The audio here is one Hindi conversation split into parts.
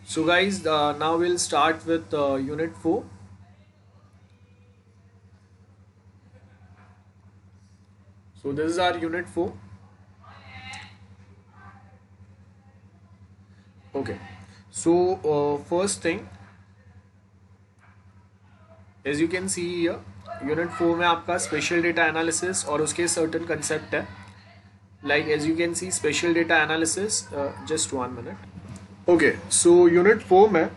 So guys, now we'll start with unit 4. So this is our unit 4. Okay. So first thing, as you can see here, unit 4 में आपका special data analysis और उसके certain concept है. Like as you can see, special data analysis. Just 1 minute. Okay. So unit 4 में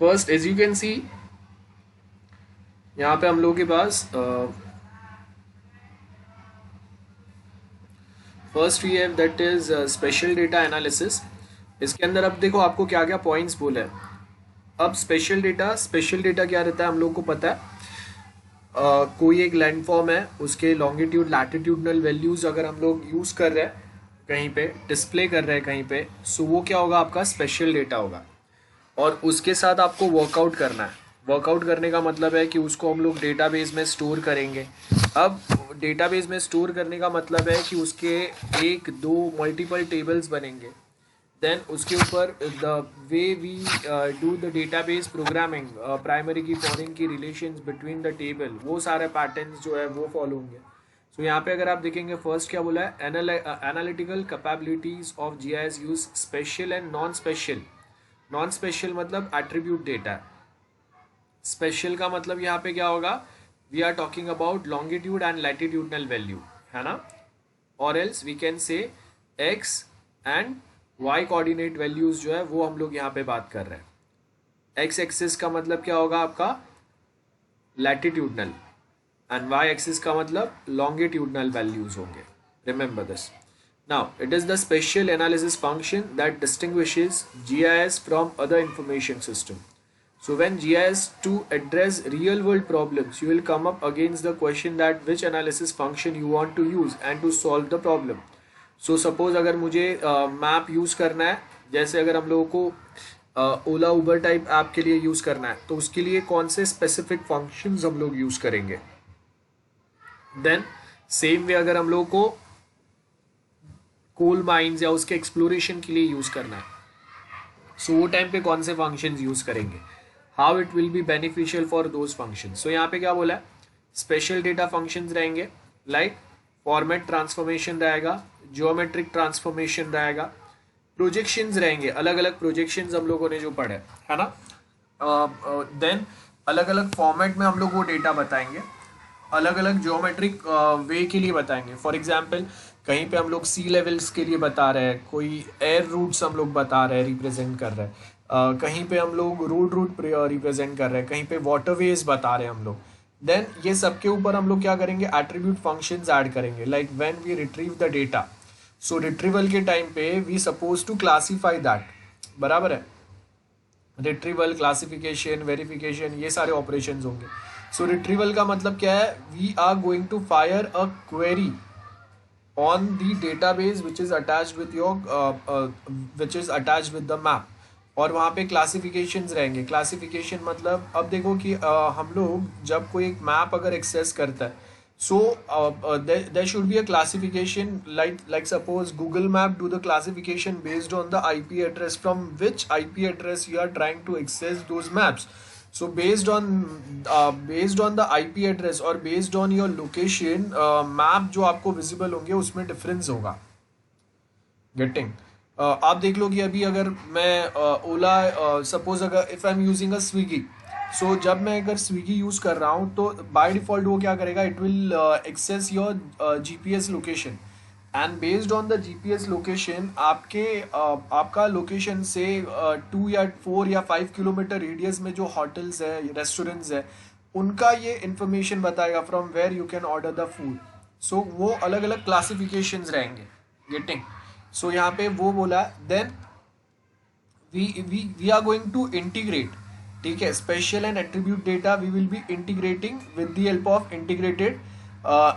first, as you can see, यहाँ पे हम लोगों के पास first we have that is special data analysis. इसके अंदर अब देखो आपको क्या क्या पॉइंट्स बोला है. अब स्पेशल डेटा क्या रहता है हम लोगों को पता है. कोई एक लैंडफॉर्म है, उसके लॉन्गिट्यूड लैटिट्यूडनल वैल्यूज अगर हम लोग यूज कर रहे हैं कहीं पे, डिस्प्ले कर रहे हैं कहीं पे, सो वो क्या होगा, आपका स्पेशल डेटा होगा. और उसके साथ आपको वर्कआउट करना है. वर्कआउट करने का मतलब है कि उसको हम लोग डेटाबेस में स्टोर करेंगे. अब डेटाबेस में स्टोर करने का मतलब है कि उसके एक दो मल्टीपल टेबल्स बनेंगे. देन उसके ऊपर the way we do the database programming, primary key foreign key relations between the table, वो सारे पैटर्न्स जो है वो फॉलो होंगे. सो यहाँ पे अगर आप देखेंगे फर्स्ट क्या बोला है, analytical capabilities of GIS use spatial and non spatial. Non spatial मतलब एट्रीब्यूट डेटा. स्पेशल का मतलब यहाँ पे क्या होगा, we are talking about longitude and latitudinal value, है ना. और else we can say X and Y coordinate values जो है वो हम लोग यहाँ पे बात कर रहे हैं. एक्स एक्सिस का मतलब क्या होगा आपका, लैटिट्यूडनल, एंड वाई एक्सिस का मतलब लॉन्गिट्यूडनल वैल्यूज होंगे. Remember this. Now, it is the spatial analysis function that distinguishes GIS from other information system. So when GIS to address real world problems, you will come up against the question that which analysis function you want to use and to solve the problem. So suppose अगर मुझे मैप यूज़ करना है, जैसे अगर हम लोगों को ओला उबर टाइप ऐप के लिए यूज़ करना है, तो उसके लिए कौन से स्पेसिफिक फंक्शंस हम लोग यूज़ करेंगे. देन सेम वे अगर हम लोगों को कोल माइंस या उसके एक्सप्लोरेशन के लिए यूज़ करना है, सो वो टाइम पे कौन से फंक्शंस यूज़ करेंगे, how it will be beneficial for those functions. So यहाँ पे क्या बोला है, स्पेशल डेटा फंक्शंस रहेंगे, लाइक फॉर्मेट ट्रांसफॉर्मेशन रहेगा, ज्योमेट्रिक ट्रांसफॉर्मेशन रहेगा, प्रोजेक्शंस रहेंगे, अलग अलग प्रोजेक्शंस हम लोगों ने जो पढ़े है ना. देन अलग अलग फॉर्मेट में हम लोग वो डेटा बताएंगे, अलग अलग ज्योमेट्रिक वे के लिए बताएंगे. फॉर एग्जांपल कहीं पे हम लोग सी लेवल्स के लिए बता रहे हैं, कोई एयर रूट्स हम लोग बता रहे हैं, रिप्रेजेंट कर रहे हैं, कहीं पे हम लोग रोड रूट रिप्रेजेंट कर रहे हैं, कहीं पे वाटरवेज बता रहे हैं हम लोग. देन ये सब के ऊपर हम लोग क्या करेंगे, एट्रीब्यूट फंक्शंस ऐड करेंगे, like when we retrieve the data. So retrieval के टाइम पे we suppose to classify that, बराबर है. रिट्रीवल, क्लासिफिकेशन, वेरिफिकेशन, ये सारे ऑपरेशंस होंगे. सो रिट्रीवल का मतलब क्या है, we are going to fire a query on the database which is attached with your which is attached with the map. और वहाँ पे क्लासिफिकेशंस रहेंगे. क्लासिफिकेशन मतलब अब देखो कि हम लोग जब कोई एक मैप अगर एक्सेस करता है, so there should be a classification, like suppose Google Map do the classification based on the IP address from which IP address you are trying to access those maps. So based on the IP address और based on your location, map जो आपको visible होंगे उसमें difference होगा. Getting आप देख लो कि अभी अगर मैं ओला, सपोज अगर if I am using a Swiggy, so जब मैं अगर स्विगी यूज़ कर रहा हूँ तो बाय डिफ़ॉल्ट वो क्या करेगा, it will access your GPS location, and based on the GPS location आपका लोकेशन से 2 या 4 या 5 किलोमीटर रेडियस में जो होटल्स है, रेस्टोरेंट्स है, उनका ये इन्फॉर्मेशन बताएगा from where you can order the food. So वो अलग अलग क्लासिफिकेशंस रहेंगे. गेटिंग. सो यहाँ पे वो बोला, then we are going to integrate, ठीक है, spatial and attribute data we will be integrating with the help of integrated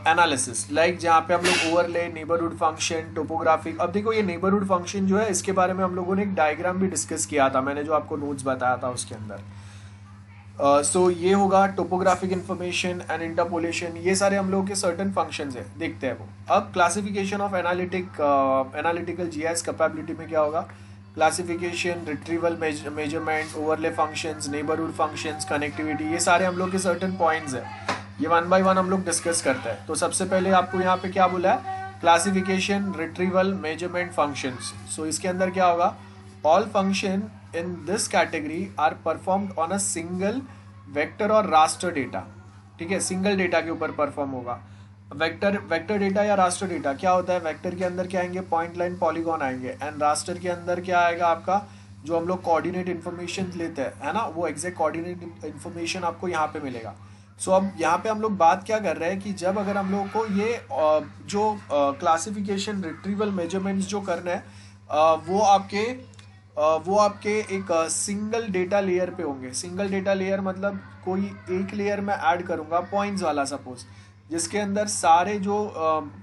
analysis, like जहाँ पे हम लोग ओवरले, नेबरहुड फंक्शन, टोपोग्राफिक. अब देखो ये नेबरहुड फंक्शन जो है, इसके बारे में हम लोगों ने एक डायग्राम भी डिस्कस किया था, मैंने जो आपको नोट्स बताया था उसके अंदर. सो ये होगा टोपोग्राफिक इन्फॉर्मेशन एंड इंटरपोलेशन, ये सारे हम लोग के सर्टन फंक्शंस हैं, देखते हैं वो. अब classification of analytical GIS capability में क्या होगा, classification, retrieval, measurement, overlay functions, neighbourhood functions, connectivity, ये सारे हम लोग के सर्टेन पॉइंट्स हैं। ये वन बाय वन हम लोग डिस्कस करते हैं। तो सबसे पहले आपको यहाँ पे क्या बोला है, classification, retrieval, measurement, functions. So इसके अंदर क्या होगा, all function in this category are performed on a single vector और रास्टर डेटा। ठीक है, सिंगल डेटा के ऊपर परफॉर्म होगा। वेक्टर डेटा या रास्टर डेटा क्या होता है, वेक्टर के अंदर क्या आएंगे, पॉइंट, लाइन, पॉलीगॉन आएंगे, एंड रास्टर के अंदर क्या आएगा आपका, जो हम लोग कोऑर्डिनेट इन्फॉर्मेशन लेते हैं, है ना, वो एग्जैक्ट कोऑर्डिनेट इन्फॉर्मेशन आपको यहाँ पे मिलेगा। सो अब यहाँ पे हम लोग बात क्या कर रहे हैं कि जब अगर हम लोग को ये जो क्लासिफिकेशन, रिट्रीवल, मेजरमेंट्स जो करना है, वो आपके एक सिंगल डेटा लेयर पे होंगे। सिंगल डेटा लेयर मतलब कोई एक लेयर में ऐड करूँगा पॉइंट्स वाला सपोज, जिसके अंदर सारे जो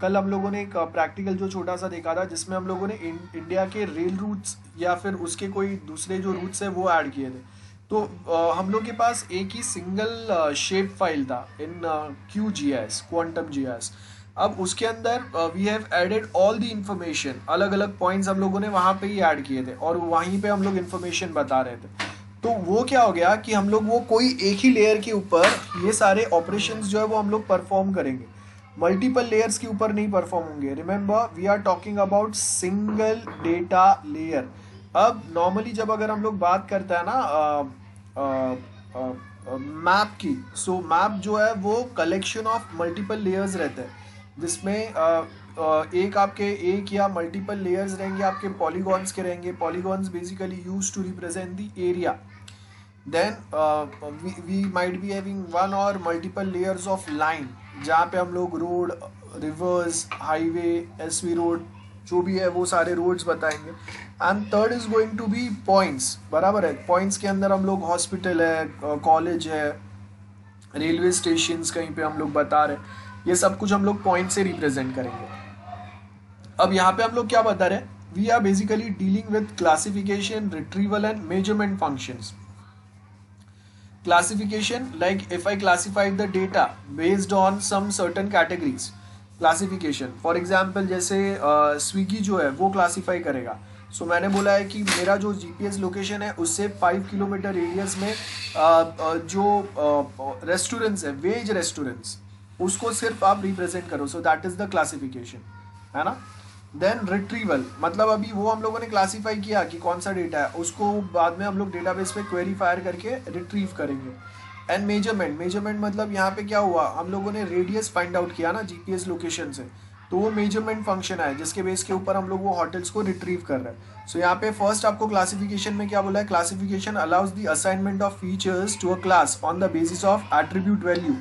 कल हम लोगों ने एक प्रैक्टिकल जो छोटा सा देखा था, जिसमें हम लोगों ने इंडिया के रेल रूट्स या फिर उसके कोई दूसरे जो रूट्स है वो ऐड किए थे। तो हम लोग के पास एक ही सिंगल शेप फाइल था इन QGIS, क्वांटम GIS। अब उसके अंदर we have added all the information, अलग अलग पॉइंट्स हम लोगों ने वहाँ पे ही ऐड किए थे और वहीं पे हम लोग इन्फॉर्मेशन बता रहे थे। तो वो क्या हो गया कि हम लोग वो कोई एक ही लेयर के ऊपर ये सारे ऑपरेशंस जो है वो हम लोग परफॉर्म करेंगे, मल्टीपल लेयर्स के ऊपर नहीं परफॉर्म होंगे। Remember we are talking about single data layer. अब नॉर्मली जब अगर हम लोग बात करते हैं ना मैप की, सो मैप जो है वो कलेक्शन ऑफ मल्टीपल लेयर्स रहते हैं, जिसमें एक या मल्टीपल लेयर्स रहेंगे, आपके पॉलीगॉन्स के रहेंगे। Polygons basically use to represent the area. Then we might be having one or multiple layers of line, जहाँ पे हम लोग road, rivers, highway, SV road, जो भी है वो सारे रोड्स बताएंगे। And third is going to be points, बराबर है। पॉइंट्स के अंदर हम लोग हॉस्पिटल है, कॉलेज है, रेलवे स्टेशन कहीं पे हम लोग बता रहे, ये सब कुछ हम लोग पॉइंट से रिप्रेजेंट करेंगे। अब यहाँ पे हम लोग क्या बता रहे हैं, we are basically dealing with classification, retrieval and measurement functions. Classification, like if I classified the data based on some certain categories, classification for example जैसे स्विगी जो है वो क्लासीफाई करेगा। सो मैंने बोला है कि मेरा जो GPS लोकेशन है उससे 5 किलोमीटर रेडियस में जो रेस्टोरेंट्स है, वेज रेस्टोरेंट्स, उसको सिर्फ आप रिप्रेजेंट करो। So that is the classification, है ना। देन रिट्रीवल मतलब अभी वो हम लोगों ने क्लासीफाई किया कि कौन सा डेटा है, उसको बाद में हम लोग डेटाबेस पे क्वेरी फायर करके रिट्रीव करेंगे। एंड मेजरमेंट मतलब यहाँ पे क्या हुआ, हम लोगों ने रेडियस फाइंड आउट किया ना GPS लोकेशन से, तो वो मेजरमेंट फंक्शन है जिसके बेस के ऊपर हम लोग वो होटल्स को रिट्रीव कर रहे हैं। सो यहाँ पे फर्स्ट आपको क्लासिफिकेशन में क्या बोला है, classification allows the assignment of features to a class on the basis of attribute value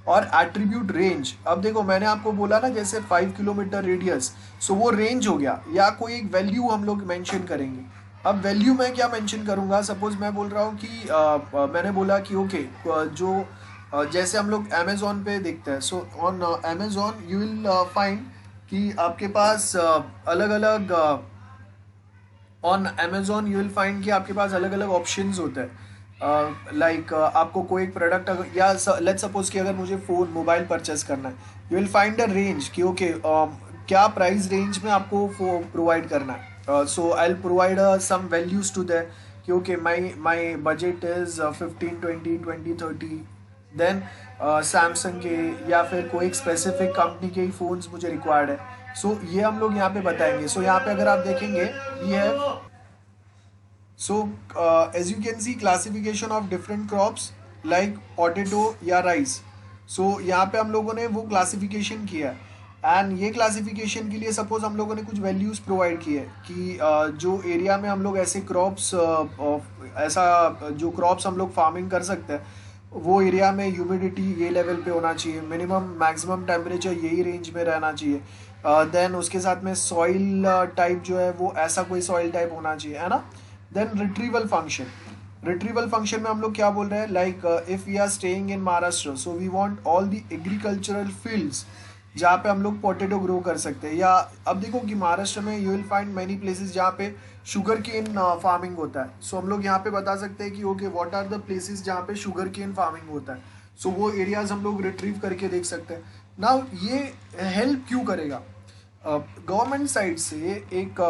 or attribute range. अब देखो मैंने आपको बोला ना जैसे 5 किलोमीटर रेडियस, सो वो रेंज हो गया, या कोई एक वैल्यू हम लोग मेंशन करेंगे। अब वैल्यू मैं क्या मेंशन करूंगा, सपोज मैं बोल रहा हूँ कि मैंने बोला कि ओके जो जैसे हम लोग अमेजोन पे देखते हैं, so on Amazon you will find कि आपके पास अलग अलग on Amazon you will find कि आपके पास अलग अलग ऑप्शंस होते हैं। लाइक आपको कोई एक प्रोडक्ट या लेट्स सपोज कि अगर मुझे फ़ोन मोबाइल परचेस करना है, you will find a range कि ओके क्या प्राइस रेंज में आपको प्रोवाइड करना है। So I will provide some values to that कि okay my budget is 15, 20, 20, 30। Then Samsung के या फिर कोई एक स्पेसिफिक कंपनी के ही फ़ोन्स मुझे रिक्वायर्ड है। सो ये हम लोग यहाँ पे बताएंगे। सो यहाँ पे अगर आप देखेंगे we have So as you can see classification of different crops like potato या rice. So यहाँ पे हम लोगों ने वो क्लासिफिकेशन किया है एंड ये क्लासिफिकेशन के लिए सपोज हम लोगों ने कुछ वैल्यूज़ प्रोवाइड किए कि जो एरिया में हम लोग ऐसे क्रॉप्स ऐसा जो क्रॉप्स हम लोग फार्मिंग कर सकते हैं, वो एरिया में ह्यूमिडिटी ये लेवल पे होना चाहिए, मिनिमम मैक्सिमम टेम्परेचर यही रेंज में रहना चाहिए। देन उसके साथ में सॉइल टाइप जो है वो ऐसा कोई सॉइल टाइप होना चाहिए, है ना। देन रिट्रीवल फंक्शन में हम लोग क्या बोल रहे हैं, like if we are staying in Maharashtra, so we want all the agricultural fields जहाँ पे हम लोग पोटैटो ग्रो कर सकते हैं। या अब देखो कि महाराष्ट्र में you will find many places जहाँ पे शुगर केन फार्मिंग होता है। सो हम लोग यहाँ पे बता सकते हैं कि okay what are the places जहाँ पे शुगर केन फार्मिंग होता है। सो वो एरियाज हम लोग रिट्रीव करके देख सकते हैं। नाउ ये हेल्प क्यों करेगा, गवर्नमेंट साइड से एक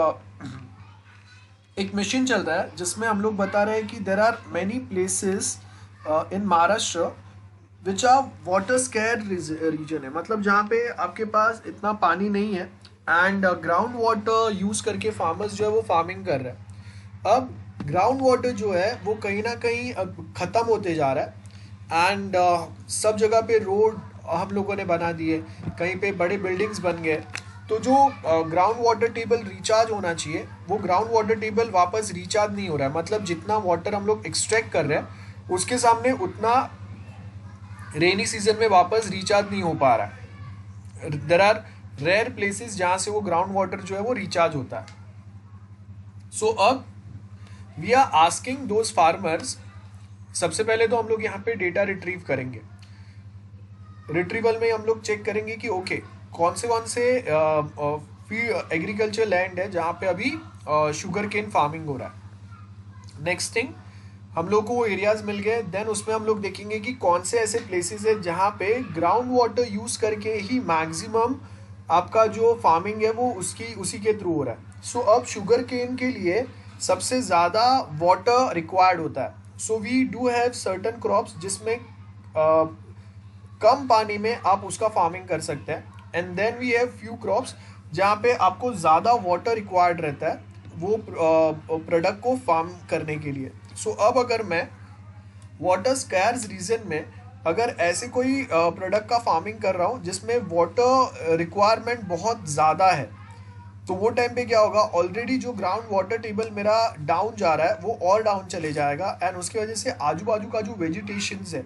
एक मिशन चल रहा है जिसमें हम लोग बता रहे हैं कि there are many places in Maharashtra which are water scarce region है, मतलब जहाँ पे आपके पास इतना पानी नहीं है एंड ग्राउंड वाटर यूज करके फार्मर्स जो है वो फार्मिंग कर रहे हैं। अब ग्राउंड वाटर जो है वो कहीं ना कहीं अब ख़त्म होते जा रहा है एंड सब जगह पे रोड हम लोगों ने बना दिए, कहीं पे बड़े बिल्डिंग्स बन गए, तो जो ग्राउंड वाटर टेबल रिचार्ज होना चाहिए वो ग्राउंड वाटर टेबल वापस रिचार्ज नहीं हो रहा है। मतलब जितना वाटर हम लोग एक्सट्रैक्ट कर रहे हैं उसके सामने उतना रेनी सीजन में वापस रिचार्ज नहीं हो पा रहा है। देर आर रेयर प्लेसेस जहाँ से वो ग्राउंड वाटर जो है वो रिचार्ज होता है। सो अब we are asking those farmers, सबसे पहले तो हम लोग यहाँ पे डेटा रिट्रीव करेंगे। रिट्रीवल में हम लोग चेक करेंगे कि ओके कौन से एग्रीकल्चर लैंड है जहाँ पे अभी शुगर केन फार्मिंग हो रहा है। नेक्स्ट थिंग, हम लोग को वो एरियाज मिल गए, देन उसमें हम लोग देखेंगे कि कौन से ऐसे प्लेसेस है जहाँ पे ग्राउंड वाटर यूज करके ही मैक्सिमम आपका जो फार्मिंग है वो उसी के थ्रू हो रहा है। सो अब शुगर केन के लिए सबसे ज़्यादा वाटर रिक्वायर्ड होता है। So we do have certain crops जिसमें कम पानी में आप उसका फार्मिंग कर सकते हैं, and then we have few crops जहाँ पे आपको ज़्यादा वाटर रिक्वायर्ड रहता है वो प्रोडक्ट को फार्म करने के लिए। सो अब अगर मैं वाटर स्कैर्स रीजन में अगर ऐसे कोई प्रोडक्ट का फार्मिंग कर रहा हूँ जिसमें वाटर रिक्वायरमेंट बहुत ज़्यादा है, तो वो टाइम पे क्या होगा, ऑलरेडी जो ग्राउंड वाटर टेबल मेरा डाउन जा रहा है वो और डाउन चले जाएगा एंड उसकी वजह से आजू बाजू का जो वेजिटेशंस है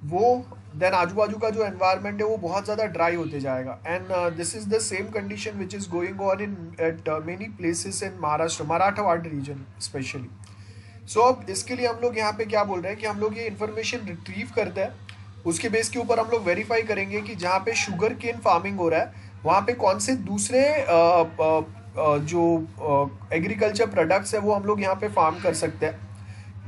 वो देन आजू बाजू का जो एनवायरनमेंट है वो बहुत ज़्यादा ड्राई होते जाएगा। And this is the same condition which is going on in at many places in Maharashtra, Marathwada region specially. So अब इसके लिए हम लोग यहाँ पे क्या बोल रहे हैं कि हम लोग ये इन्फॉर्मेशन रिट्रीव करते हैं, उसके बेस के ऊपर हम लोग वेरीफाई करेंगे कि जहाँ पे शुगर केन फार्मिंग हो रहा है वहाँ पे कौन से दूसरे जो एग्रीकल्चर प्रोडक्ट्स है वो हम लोग यहाँ पे फार्म कर सकते हैं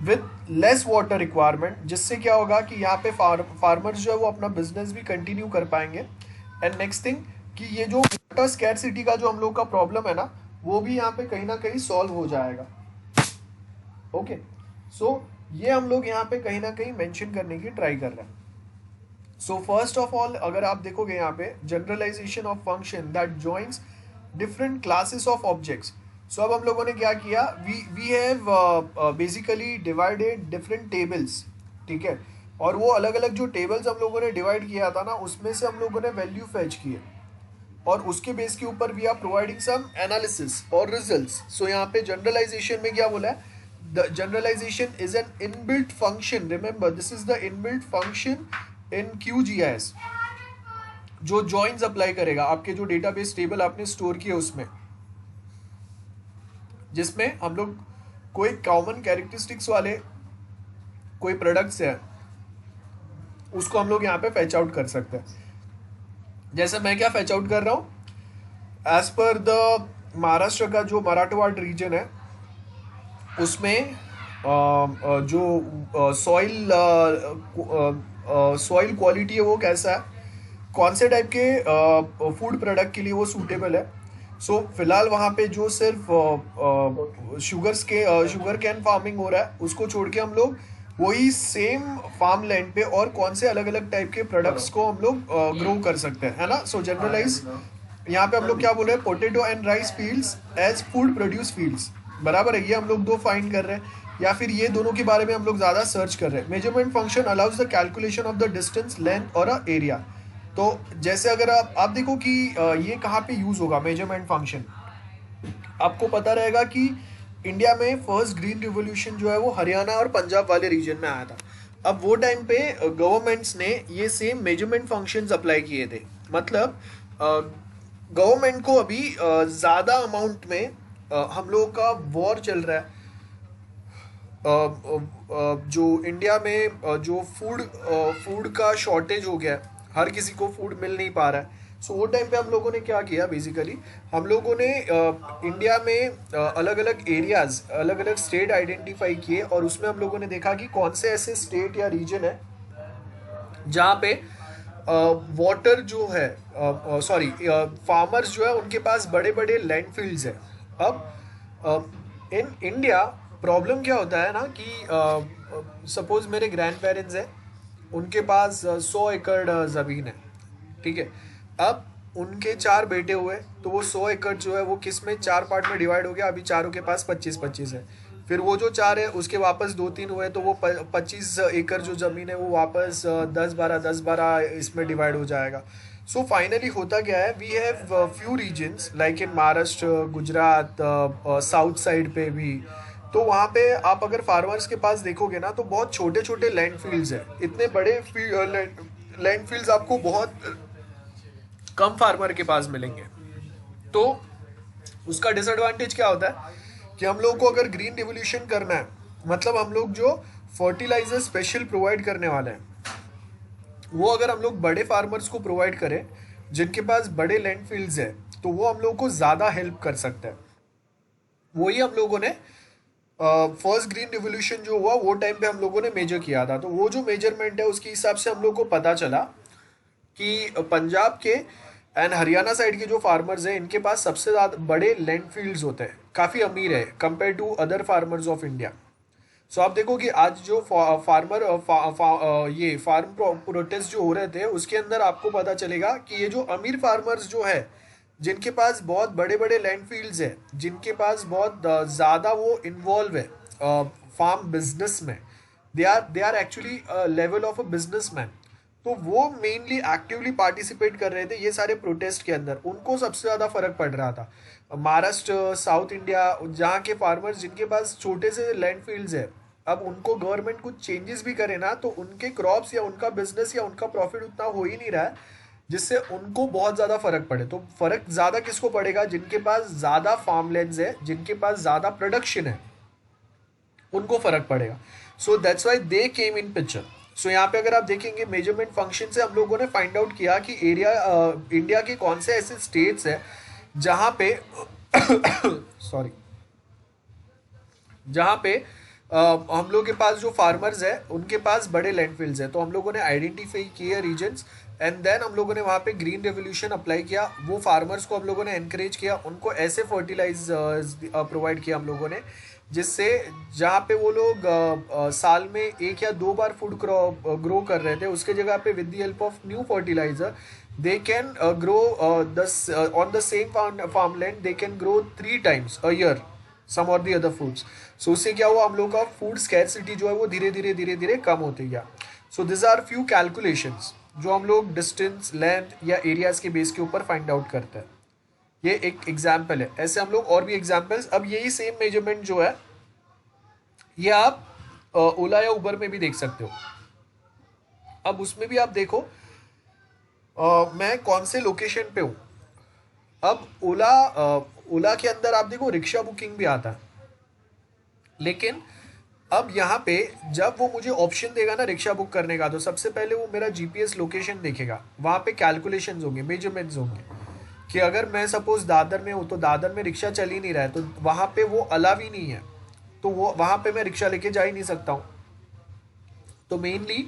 विथ लेस वाटर रिक्वायरमेंट, जिससे क्या होगा कि यहाँ पे फार्मर्स जो है वो अपना बिजनेस भी कंटिन्यू कर पाएंगे। एंड नेक्स्ट थिंग कि ये जो वाटर स्कैरसिटी का जो हम लोग का प्रॉब्लम है ना वो भी यहाँ पे कहीं ना कहीं सॉल्व हो जाएगा। ओके, सो ये हम लोग यहाँ पे कहीं ना कहीं मेंशन करने की ट्राई कर रहे हैं। सो फर्स्ट ऑफ ऑल अगर आप देखोगे यहाँ पे generalisation of function that joins different classes of objects. So अब हम लोगों ने क्या किया, we have basically divided different tables, ठीक है, और वो अलग अलग जो टेबल्स हम लोगों ने डिवाइड किया था ना उसमें से हम लोगों ने वैल्यू फेच किए और उसके बेस के ऊपर we are providing some analysis और रिजल्ट्स। सो यहाँ पे जनरलाइजेशन में क्या बोला है, the generalisation is an inbuilt function, remember this is the inbuilt function in QGIS जो जॉइंस अप्लाई करेगा आपके जो डेटाबेस टेबल आपने स्टोर किए उसमें, जिसमें हम लोग कोई कॉमन कैरेक्टरिस्टिक्स वाले कोई प्रोडक्ट्स है उसको हम लोग यहाँ पे फैच आउट कर सकते हैं। जैसे मैं क्या फैच आउट कर रहा हूँ, एज पर द महाराष्ट्र का जो मराठवाड़ रीजन है उसमें जो सॉइल क्वालिटी है वो कैसा है, कौन से टाइप के फूड प्रोडक्ट के लिए वो सूटेबल है। सो फिलहाल वहाँ पे जो सिर्फ शुगर कैन फार्मिंग हो रहा है उसको छोड़ के हम लोग वही सेम फार्म लैंड पे और कौन से अलग अलग टाइप के प्रोडक्ट्स को हम लोग ग्रो कर सकते हैं, है ना। सो जनरलाइज यहाँ पे हम लोग क्या बोल रहे हैं, potato and rice fields as food produce fields, बराबर है। ये हम लोग दो फाइंड कर रहे हैं या फिर ये दोनों के बारे में हम लोग ज़्यादा सर्च कर रहे हैं। Measurement function allows the calculation of the distance, length और एरिया। तो जैसे अगर आप देखो कि ये कहाँ पे यूज़ होगा मेजरमेंट फंक्शन, आपको पता रहेगा कि इंडिया में फर्स्ट ग्रीन रिवोल्यूशन जो है वो हरियाणा और पंजाब वाले रीजन में आया था। अब वो टाइम पे गवर्नमेंट्स ने ये सेम मेजरमेंट फंक्शंस अप्लाई किए थे, मतलब गवर्नमेंट को अभी ज़्यादा अमाउंट में हम लोगों का वॉर चल रहा है, जो इंडिया में जो फूड का शॉर्टेज हो गया है, हर किसी को फूड मिल नहीं पा रहा है। सो वो टाइम पे हम लोगों ने क्या किया, बेसिकली हम लोगों ने इंडिया में अलग अलग एरियाज, अलग अलग स्टेट आइडेंटिफाई किए और उसमें हम लोगों ने देखा कि कौन से ऐसे स्टेट या रीजन है जहाँ पे वाटर जो है फार्मर्स जो है उनके पास बड़े बड़े लैंडफिल्ड्स है। अब इन इंडिया प्रॉब्लम क्या होता है ना कि सपोज मेरे ग्रैंड पेरेंट्स हैं, उनके पास 100 एकड़ ज़मीन है, ठीक है। अब उनके 4 बेटे हुए, तो वो 100 एकड़ जो है वो किस में 4 पार्ट में डिवाइड हो गया, अभी चारों के पास 25-25 है। फिर वो जो 4 है उसके वापस 2-3 हुए, तो वो 25 एकड़ जो ज़मीन है वो वापस 10-12 इसमें डिवाइड हो जाएगा। सो फाइनली होता क्या है, we have few reasons like in Maharashtra, Gujarat, south side पे भी। तो वहाँ पे आप अगर फार्मर्स के पास देखोगे ना, तो बहुत छोटे छोटे लैंड फील्ड्स हैं। इतने बड़े लैंड फील्ड्स आपको बहुत कम फार्मर के पास मिलेंगे। तो उसका डिसएडवांटेज क्या होता है कि हम लोग को अगर ग्रीन रिवोल्यूशन करना है, मतलब हम लोग जो फर्टिलाइजर स्पेशल प्रोवाइड करने वाले हैं, वो अगर हम लोग बड़े फार्मर्स को प्रोवाइड करें जिनके पास बड़े लैंड फील्ड्स है, तो वो हम लोग को ज़्यादा हेल्प कर सकता है। वही हम लोगों ने फर्स्ट ग्रीन रिवोल्यूशन जो हुआ वो टाइम पे हम लोगों ने मेजर किया था। तो वो जो मेजरमेंट है उसके हिसाब से हम लोग को पता चला कि पंजाब के एंड हरियाणा साइड के जो फार्मर्स हैं, इनके पास सबसे ज़्यादा बड़े लैंड फील्ड्स होते हैं, काफ़ी अमीर है compare to other farmers of India. So आप देखो कि आज जो ये फार्म प्रोटेस्ट जो हो रहे थे, उसके अंदर आपको पता चलेगा कि ये जो अमीर फार्मर्स जो है, जिनके पास बहुत बड़े बड़े लैंड फील्ड्स है, जिनके पास बहुत ज़्यादा वो इन्वॉल्व है फार्म बिजनेस में, they are actually level of a businessman. तो वो मेनली एक्टिवली पार्टिसिपेट कर रहे थे ये सारे प्रोटेस्ट के अंदर, उनको सबसे ज़्यादा फर्क पड़ रहा था। महाराष्ट्र, साउथ इंडिया, जहाँ के फार्मर्स जिनके पास छोटे से लैंड फील्ड्स है, अब उनको गवर्नमेंट कुछ चेंजेस भी करे ना, तो उनके क्रॉप्स या उनका बिजनेस या उनका प्रॉफिट उतना हो ही नहीं रहा है, जिससे उनको बहुत ज़्यादा फर्क पड़े। तो फर्क ज़्यादा किसको पड़ेगा, जिनके पास ज़्यादा फार्मलैंड्स है, जिनके पास ज़्यादा प्रोडक्शन है, उनको फर्क पड़ेगा। So that's why they came in picture. So यहाँ पे अगर आप देखेंगे मेजरमेंट फंक्शन से हम लोगों ने फाइंड आउट किया कि एरिया इंडिया के कौन से ऐसे स्टेट्स है जहाँ पे सॉरी, जहाँ पे हम लोग के पास जो फार्मर्स है उनके पास बड़े लैंडफिल्स है। तो हम लोगों ने आइडेंटिफाई किए रीजन्स, एंड देन हम लोगों ने वहाँ पे ग्रीन रेवोल्यूशन अप्लाई किया। वो फार्मर्स को हम लोगों ने एनकरेज किया, उनको ऐसे फर्टिलाइज प्रोवाइड किया हम लोगों ने, जिससे जहाँ पे वो लोग साल में 1 या 2 बार फूड क्रॉप ग्रो कर रहे थे, उसके जगह पे with the help of new fertiliser they can grow on the same farmland, they can grow 3 times a year some or the other foods. सो उससे क्या हुआ, हम लोग का फूड स्कैरसिटी जो है वो धीरे धीरे कम होती गया। So this are few calculations जो हम लोग डिस्टेंस, लैंड या एरियाज के बेस के ऊपर फाइंड आउट करते हैं। ये एक एग्जाम्पल है, ऐसे हम लोग और भी एग्जाम्पल्स। अब यही सेम मेजरमेंट जो है ये आप ओला या उबर में भी देख सकते हो। अब उसमें भी आप देखो मैं कौन से लोकेशन पे हूँ। अब ओला के अंदर आप देखो रिक्शा बुकिंग भी आता है, लेकिन अब यहाँ पे जब वो मुझे ऑप्शन देगा ना रिक्शा बुक करने का, तो सबसे पहले वो मेरा जीपीएस लोकेशन देखेगा, वहाँ पे कैलकुलेशंस होंगे, मेजरमेंट्स होंगे कि अगर मैं सपोज दादर में हूँ तो दादर में रिक्शा चल ही नहीं रहा है, तो वहाँ पे वो अलाव ही नहीं है, तो वो वहाँ पे मैं रिक्शा लेके जा ही नहीं सकता हूँ। तो मेनली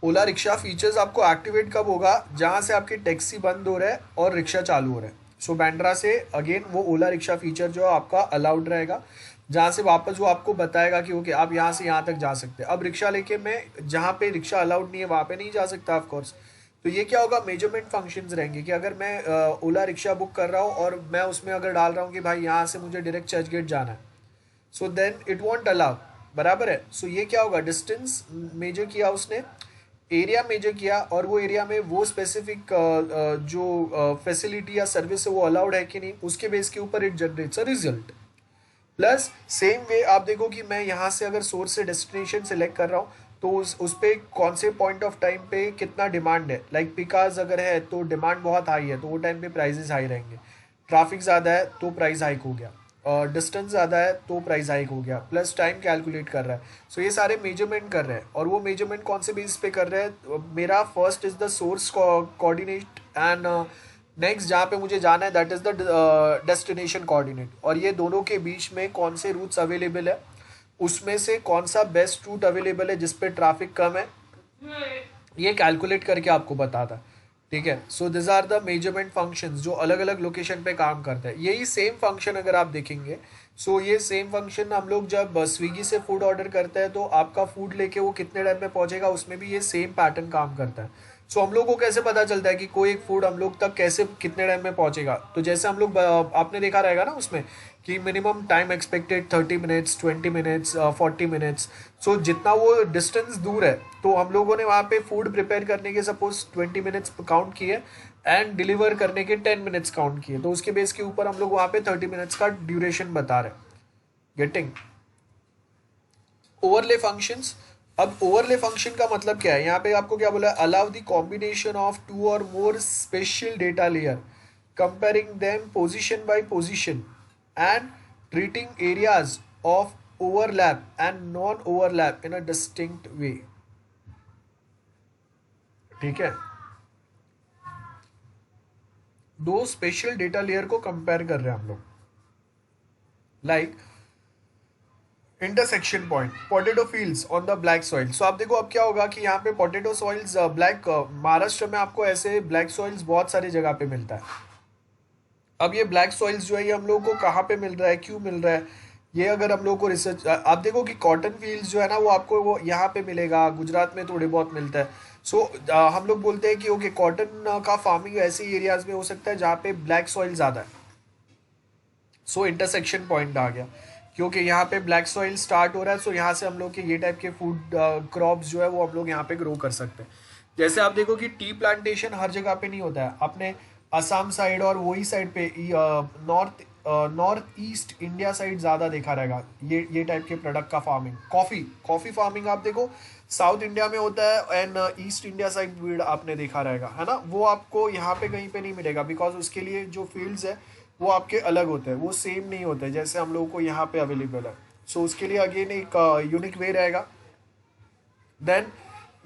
ओला रिक्शा फीचर्स आपको एक्टिवेट कब होगा, जहाँ से आपकी टैक्सी बंद हो रहा है और रिक्शा चालू हो रहा है। सो बैंड्रा से अगेन वो ओला रिक्शा फीचर जो है आपका अलाउड रहेगा, जहाँ से वापस वो आपको बताएगा कि ओके आप यहाँ से यहाँ तक जा सकते हैं। अब रिक्शा लेके मैं जहाँ पे रिक्शा अलाउड नहीं है वहाँ पे नहीं जा सकता ऑफ कोर्स। तो ये क्या होगा, मेजरमेंट फंक्शंस रहेंगे कि अगर मैं ओला रिक्शा बुक कर रहा हूँ और मैं उसमें अगर डाल रहा हूँ कि भाई यहाँ से मुझे डायरेक्ट चर्च गेट जाना है, so then it won't allow, बराबर है। सो ये क्या होगा, डिस्टेंस मेजर किया उसने, एरिया मेजर किया, और वो एरिया में वो स्पेसिफिक जो फैसिलिटी या सर्विस है वो अलाउड है कि नहीं, उसके बेस के ऊपर it generates a result. Plus same way आप देखो कि मैं यहाँ से अगर सोर्स से डेस्टिनेशन सेलेक्ट कर रहा हूँ, तो उस पर कौन से पॉइंट ऑफ टाइम पे कितना डिमांड है। लाइक पिकाज अगर है तो डिमांड बहुत हाई है, तो वो टाइम पे प्राइजेस हाई रहेंगे। ट्रैफिक ज़्यादा है तो प्राइस हाइक हो गया, और डिस्टेंस ज़्यादा है तो प्राइस हाइक हो गया, प्लस टाइम कैलकुलेट कर रहा है। सो ये सारे मेजरमेंट कर रहे हैं, और वो मेजरमेंट कौन से बेस पे कर रहे हैं, मेरा first is the source coordinate, and next जहाँ पे मुझे जाना है that is the destination coordinate. और ये दोनों के बीच में कौन से रूट्स अवेलेबल है, उसमें से कौन सा बेस्ट रूट अवेलेबल है जिस पे ट्रैफिक कम है, ये कैलकुलेट करके आपको बताता है, ठीक है। So this are the measurement functions जो अलग अलग लोकेशन पे काम करते हैं। यही सेम फंक्शन अगर आप देखेंगे सो ये सेम फंक्शन हम लोग जब स्विगी से फूड ऑर्डर करते हैं तो आपका फूड लेके वो कितने टाइम में पहुंचेगा, उसमें भी ये सेम पैटर्न काम करता है। सो हम लोग को कैसे पता चलता है कि कोई एक फूड हम लोग तक कैसे कितने टाइम में पहुंचेगा? तो जैसे हम लोग आपने देखा रहेगा ना उसमें कि minimum time expected 30 minutes, 20 minutes, 40 minutes. So जितना वो डिस्टेंस दूर है तो हम लोगों ने वहाँ पे फूड प्रिपेयर करने के सपोज 20 मिनट्स काउंट किए एंड डिलीवर करने के 10 मिनट्स काउंट किए, तो उसके बेस के ऊपर हम लोग वहाँ पे 30 मिनट्स का ड्यूरेशन बता रहे हैं। गेटिंग? Overlay functions. अब ओवरले फंक्शन का मतलब क्या है? यहाँ पे आपको क्या बोला? Allow the combination of two or more special data layer, comparing them position by position and treating areas of overlap and non overlap in a distinct way. ठीक है, दो स्पेशल डेटा लेयर को कंपेयर कर रहे हैं हम लोग। Like intersection point, potato fields on the black soil. So आप देखो अब क्या होगा कि यहाँ पे पोटैटो सॉइल्स ब्लैक, महाराष्ट्र में आपको ऐसे ब्लैक सॉइल्स बहुत सारी जगह पे मिलता है। अब ये ब्लैक सॉइल्स जो है ये हम लोगों को कहाँ पे मिल रहा है, क्यों मिल रहा है, ये अगर हम लोग को रिसर्च, आप देखो कि कॉटन फील्ड्स जो है ना वो आपको वो यहाँ पे मिलेगा, गुजरात में थोड़े बहुत मिलता है। सो हम लोग बोलते हैं कि ओके कॉटन का फार्मिंग ऐसे एरियाज में हो सकता है जहाँ पे ब्लैक सॉइल ज़्यादा है। सो इंटरसेक्शन पॉइंट आ गया क्योंकि यहाँ पे ब्लैक सॉइल स्टार्ट हो रहा है। सो यहाँ से हम लोग के ये टाइप के फूड क्रॉप्स जो है वो हम लोग यहाँ पे ग्रो कर सकते हैं। जैसे आप देखो कि टी प्लांटेशन हर जगह पे नहीं होता है, अपने असम साइड और वही साइड पे नॉर्थ ईस्ट इंडिया साइड ज़्यादा देखा रहेगा ये टाइप के प्रोडक्ट का फार्मिंग। कॉफ़ी फार्मिंग आप देखो साउथ इंडिया में होता है and east India side weed आपने देखा रहेगा, है ना। वो आपको यहाँ पे कहीं पे नहीं मिलेगा बिकॉज उसके लिए जो फील्ड्स है वो आपके अलग होते हैं, वो सेम नहीं होते जैसे हम लोगों को यहाँ पे अवेलेबल है। सो उसके लिए अगेन एक यूनिक वे रहेगा। Then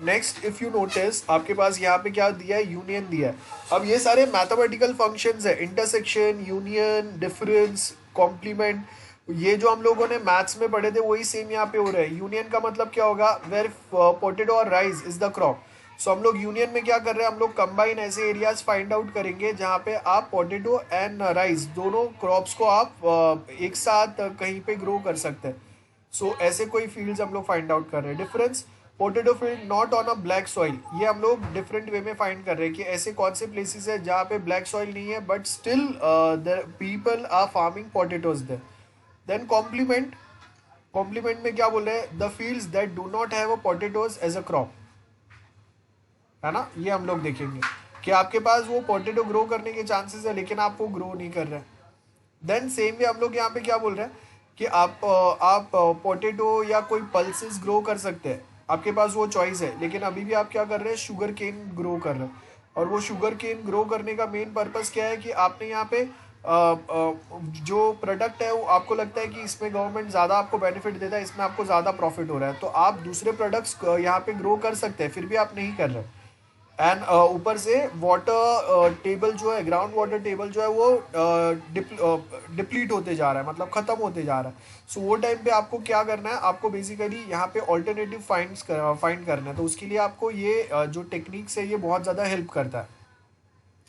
next if you notice आपके पास यहाँ पे क्या दिया है, यूनियन दिया है। अब ये सारे मैथमेटिकल फंक्शंस है, इंटरसेक्शन, यूनियन, डिफरेंस, कॉम्प्लीमेंट, ये जो हम लोगों ने मैथ्स में पढ़े थे वही सेम यहाँ पे हो रहा है। यूनियन का मतलब क्या होगा, वेर पोटैटो और राइस इज द क्रॉप। सो हम लोग यूनियन में क्या कर रहे हैं, हम लोग कंबाइन ऐसे एरियाज फाइंड आउट करेंगे जहाँ पे आप पोटैटो एंड राइस दोनों क्रॉप्स को आप एक साथ कहीं पे ग्रो कर सकते हैं। सो ऐसे कोई फील्ड्स हम लोग फाइंड आउट कर रहे हैं। Difference, potato field not on a black soil, ये हम लोग डिफरेंट वे में फाइंड कर रहे हैं कि ऐसे कौन से प्लेसेस है जहाँ पे ब्लैक सॉइल नहीं है but still people are farming potatoes there. Then complement, complement में क्या बोल रहे हैं, the fields that do not have a potatoes as a crop, है ना। ये हम लोग देखेंगे कि आपके पास वो पोटैटो ग्रो करने के चांसेस है लेकिन आप वो ग्रो नहीं कर रहे हैं। देन सेम वे हम लोग यहाँ पे क्या बोल रहे हैं कि आप पोटैटो या कोई पल्सेस ग्रो कर सकते हैं, आपके पास वो चॉइस है। लेकिन अभी भी आप क्या कर रहे हैं, शुगर केन ग्रो कर रहे हैं। और वो शुगर केन ग्रो करने का मेन पर्पस क्या है कि आपने यहाँ पे जो प्रोडक्ट है वो आपको लगता है कि इसमें गवर्नमेंट ज़्यादा आपको बेनिफिट देता है, इसमें आपको ज़्यादा प्रॉफिट हो रहा है, तो आप दूसरे प्रोडक्ट्स यहाँ पे ग्रो कर सकते हैं, फिर भी आप नहीं कर रहे। एंड ऊपर से वाटर टेबल जो है, ग्राउंड वाटर टेबल जो है वो डिप्लीट होते जा रहा है, मतलब ख़त्म होते जा रहा है। सो वो टाइम पे आपको क्या करना है, आपको बेसिकली यहाँ पे ऑल्टरनेटिव फाइंड करना है। तो उसके लिए आपको ये जो टेक्निक्स है ये बहुत ज़्यादा हेल्प करता है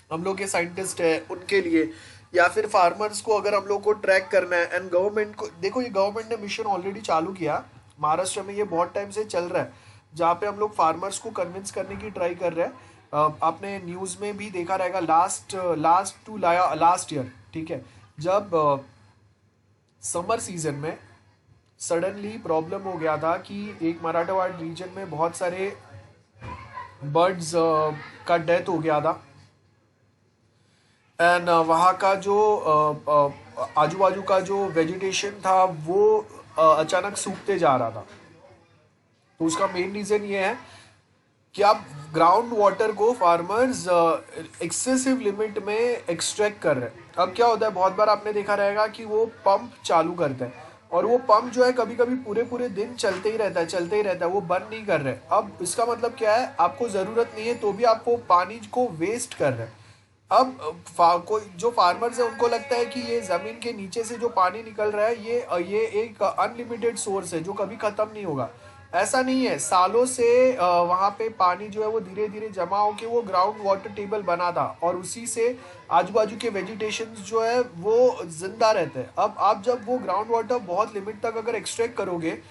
हम लोग के साइंटिस्ट है उनके लिए, या फिर फार्मर्स को अगर हम लोग को ट्रैक करना है। एंड गवर्नमेंट को देखो, ये गवर्नमेंट ने मिशन ऑलरेडी चालू किया महाराष्ट्र में, ये बहुत टाइम से चल रहा है जहाँ पे हम लोग फार्मर्स को कन्विंस करने की ट्राई कर रहे हैं। आपने न्यूज़ में भी देखा रहेगा लास्ट ईयर, ठीक है, जब समर सीजन में सडनली प्रॉब्लम हो गया था कि एक मराठवाड़ रीजन में बहुत सारे बर्ड्स का डेथ हो गया था। एंड वहाँ का जो आजू बाजू का जो वेजिटेशन था वो अचानक सूखते जा रहा था। तो उसका मेन रीज़न ये है कि आप ग्राउंड वाटर को फार्मर्स एक्सेसिव लिमिट में एक्सट्रैक्ट कर रहे हैं। अब क्या होता है, बहुत बार आपने देखा रहेगा कि वो पंप चालू करते हैं और वो पंप जो है कभी कभी पूरे दिन चलते ही रहता है, वो बंद नहीं कर रहे। अब इसका मतलब क्या है, आपको ज़रूरत नहीं है तो भी आप वो पानी को वेस्ट कर रहे हैं। अब कोई जो फार्मर्स है उनको लगता है कि ये ज़मीन के नीचे से जो पानी निकल रहा है ये एक अनलिमिटेड सोर्स है जो कभी ख़त्म नहीं होगा। ऐसा नहीं है, सालों से वहाँ पे पानी जो है वो धीरे धीरे जमा होके वो ग्राउंड वाटर टेबल बना था और उसी से आजू बाजू के वेजिटेशन जो है वो जिंदा रहते हैं। अब आप जब वो ग्राउंड वाटर बहुत लिमिट तक अगर एक्सट्रैक्ट करोगे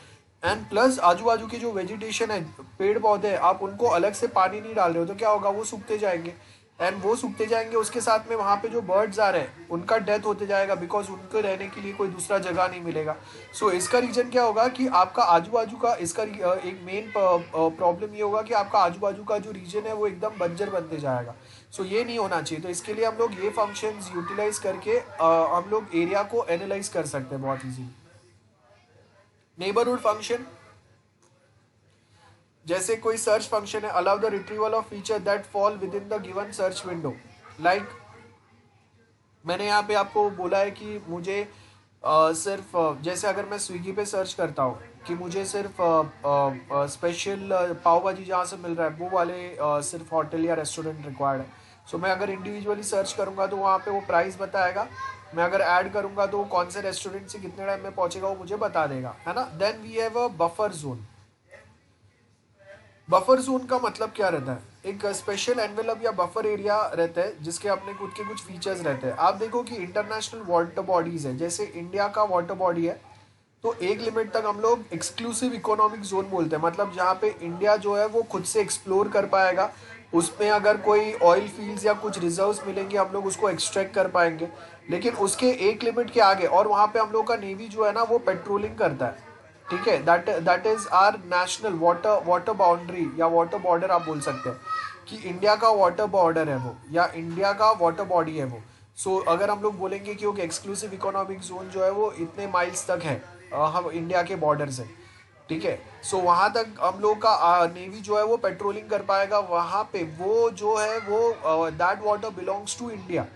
एंड प्लस आजू बाजू की जो वेजिटेशन है, पेड़ पौधे, आप उनको अलग से पानी नहीं डाल रहे हो तो क्या होगा, वो सूखते जाएंगे एंड वो सूखते जाएंगे, उसके साथ में वहाँ पे जो बर्ड्स आ रहे हैं उनका डेथ होते जाएगा बिकॉज उनको रहने के लिए कोई दूसरा जगह नहीं मिलेगा। सो इसका रीजन क्या होगा कि आपका आजू बाजू का इसका एक मेन प्रॉब्लम ये होगा कि आपका आजू बाजू का जो रीजन है वो एकदम बंजर बनते जाएगा। सो ये नहीं होना चाहिए। तो इसके लिए हम लोग ये फंक्शंस यूटिलाइज करके हम लोग एरिया को एनालाइज कर सकते हैं बहुत ईजी। नेबरहुड फंक्शन, जैसे कोई सर्च फंक्शन है, allow the retrieval of feature that fall with in the given search window. Like मैंने यहाँ पे आपको बोला है कि मुझे सिर्फ जैसे अगर मैं स्विगी पे सर्च करता हूँ कि मुझे सिर्फ स्पेशल पाव भाजी जहाँ से मिल रहा है वो वाले सिर्फ होटल या रेस्टोरेंट रिक्वायर्ड है। सो मैं अगर इंडिविजुअली सर्च करूँगा तो वहाँ पे वो प्राइस बताएगा, मैं अगर ऐड करूँगा तो कौन से रेस्टोरेंट से कितने टाइम में पहुँचेगा वो मुझे बता देगा, है ना। Then we have a buffer zone. Buffer zone का मतलब क्या रहता है, एक स्पेशल एनवेलप या बफर एरिया रहता है जिसके अपने खुद के कुछ फीचर्स रहते हैं। आप देखो कि इंटरनेशनल वाटर बॉडीज है, जैसे इंडिया का वाटर बॉडी है तो एक लिमिट तक हम लोग एक्सक्लूसिव इकोनॉमिक जोन बोलते हैं, मतलब जहाँ पे इंडिया जो है वो खुद से एक्सप्लोर कर पाएगा, उसमें अगर कोई ऑयल फील्ड्स या कुछ रिजर्व्स मिलेंगे हम लोग उसको एक्सट्रैक्ट कर पाएंगे, लेकिन उसके एक लिमिट के आगे। और वहाँ पे हम लोग का नेवी जो है ना वो पेट्रोलिंग करता है, ठीक है। That is our national water boundary या वाटर बॉर्डर आप बोल सकते हैं कि इंडिया का वाटर बॉर्डर है वो या इंडिया का वाटर बॉडी है वो। सो अगर हम लोग बोलेंगे कि ओके एक्सक्लूसिव इकोनॉमिक जोन जो है वो इतने माइल्स तक है हम इंडिया के बॉर्डर से, ठीक है। सो वहाँ तक हम लोग का नेवी जो है वो पेट्रोलिंग कर पाएगा, वहाँ पे वो जो है वो that water belongs to India,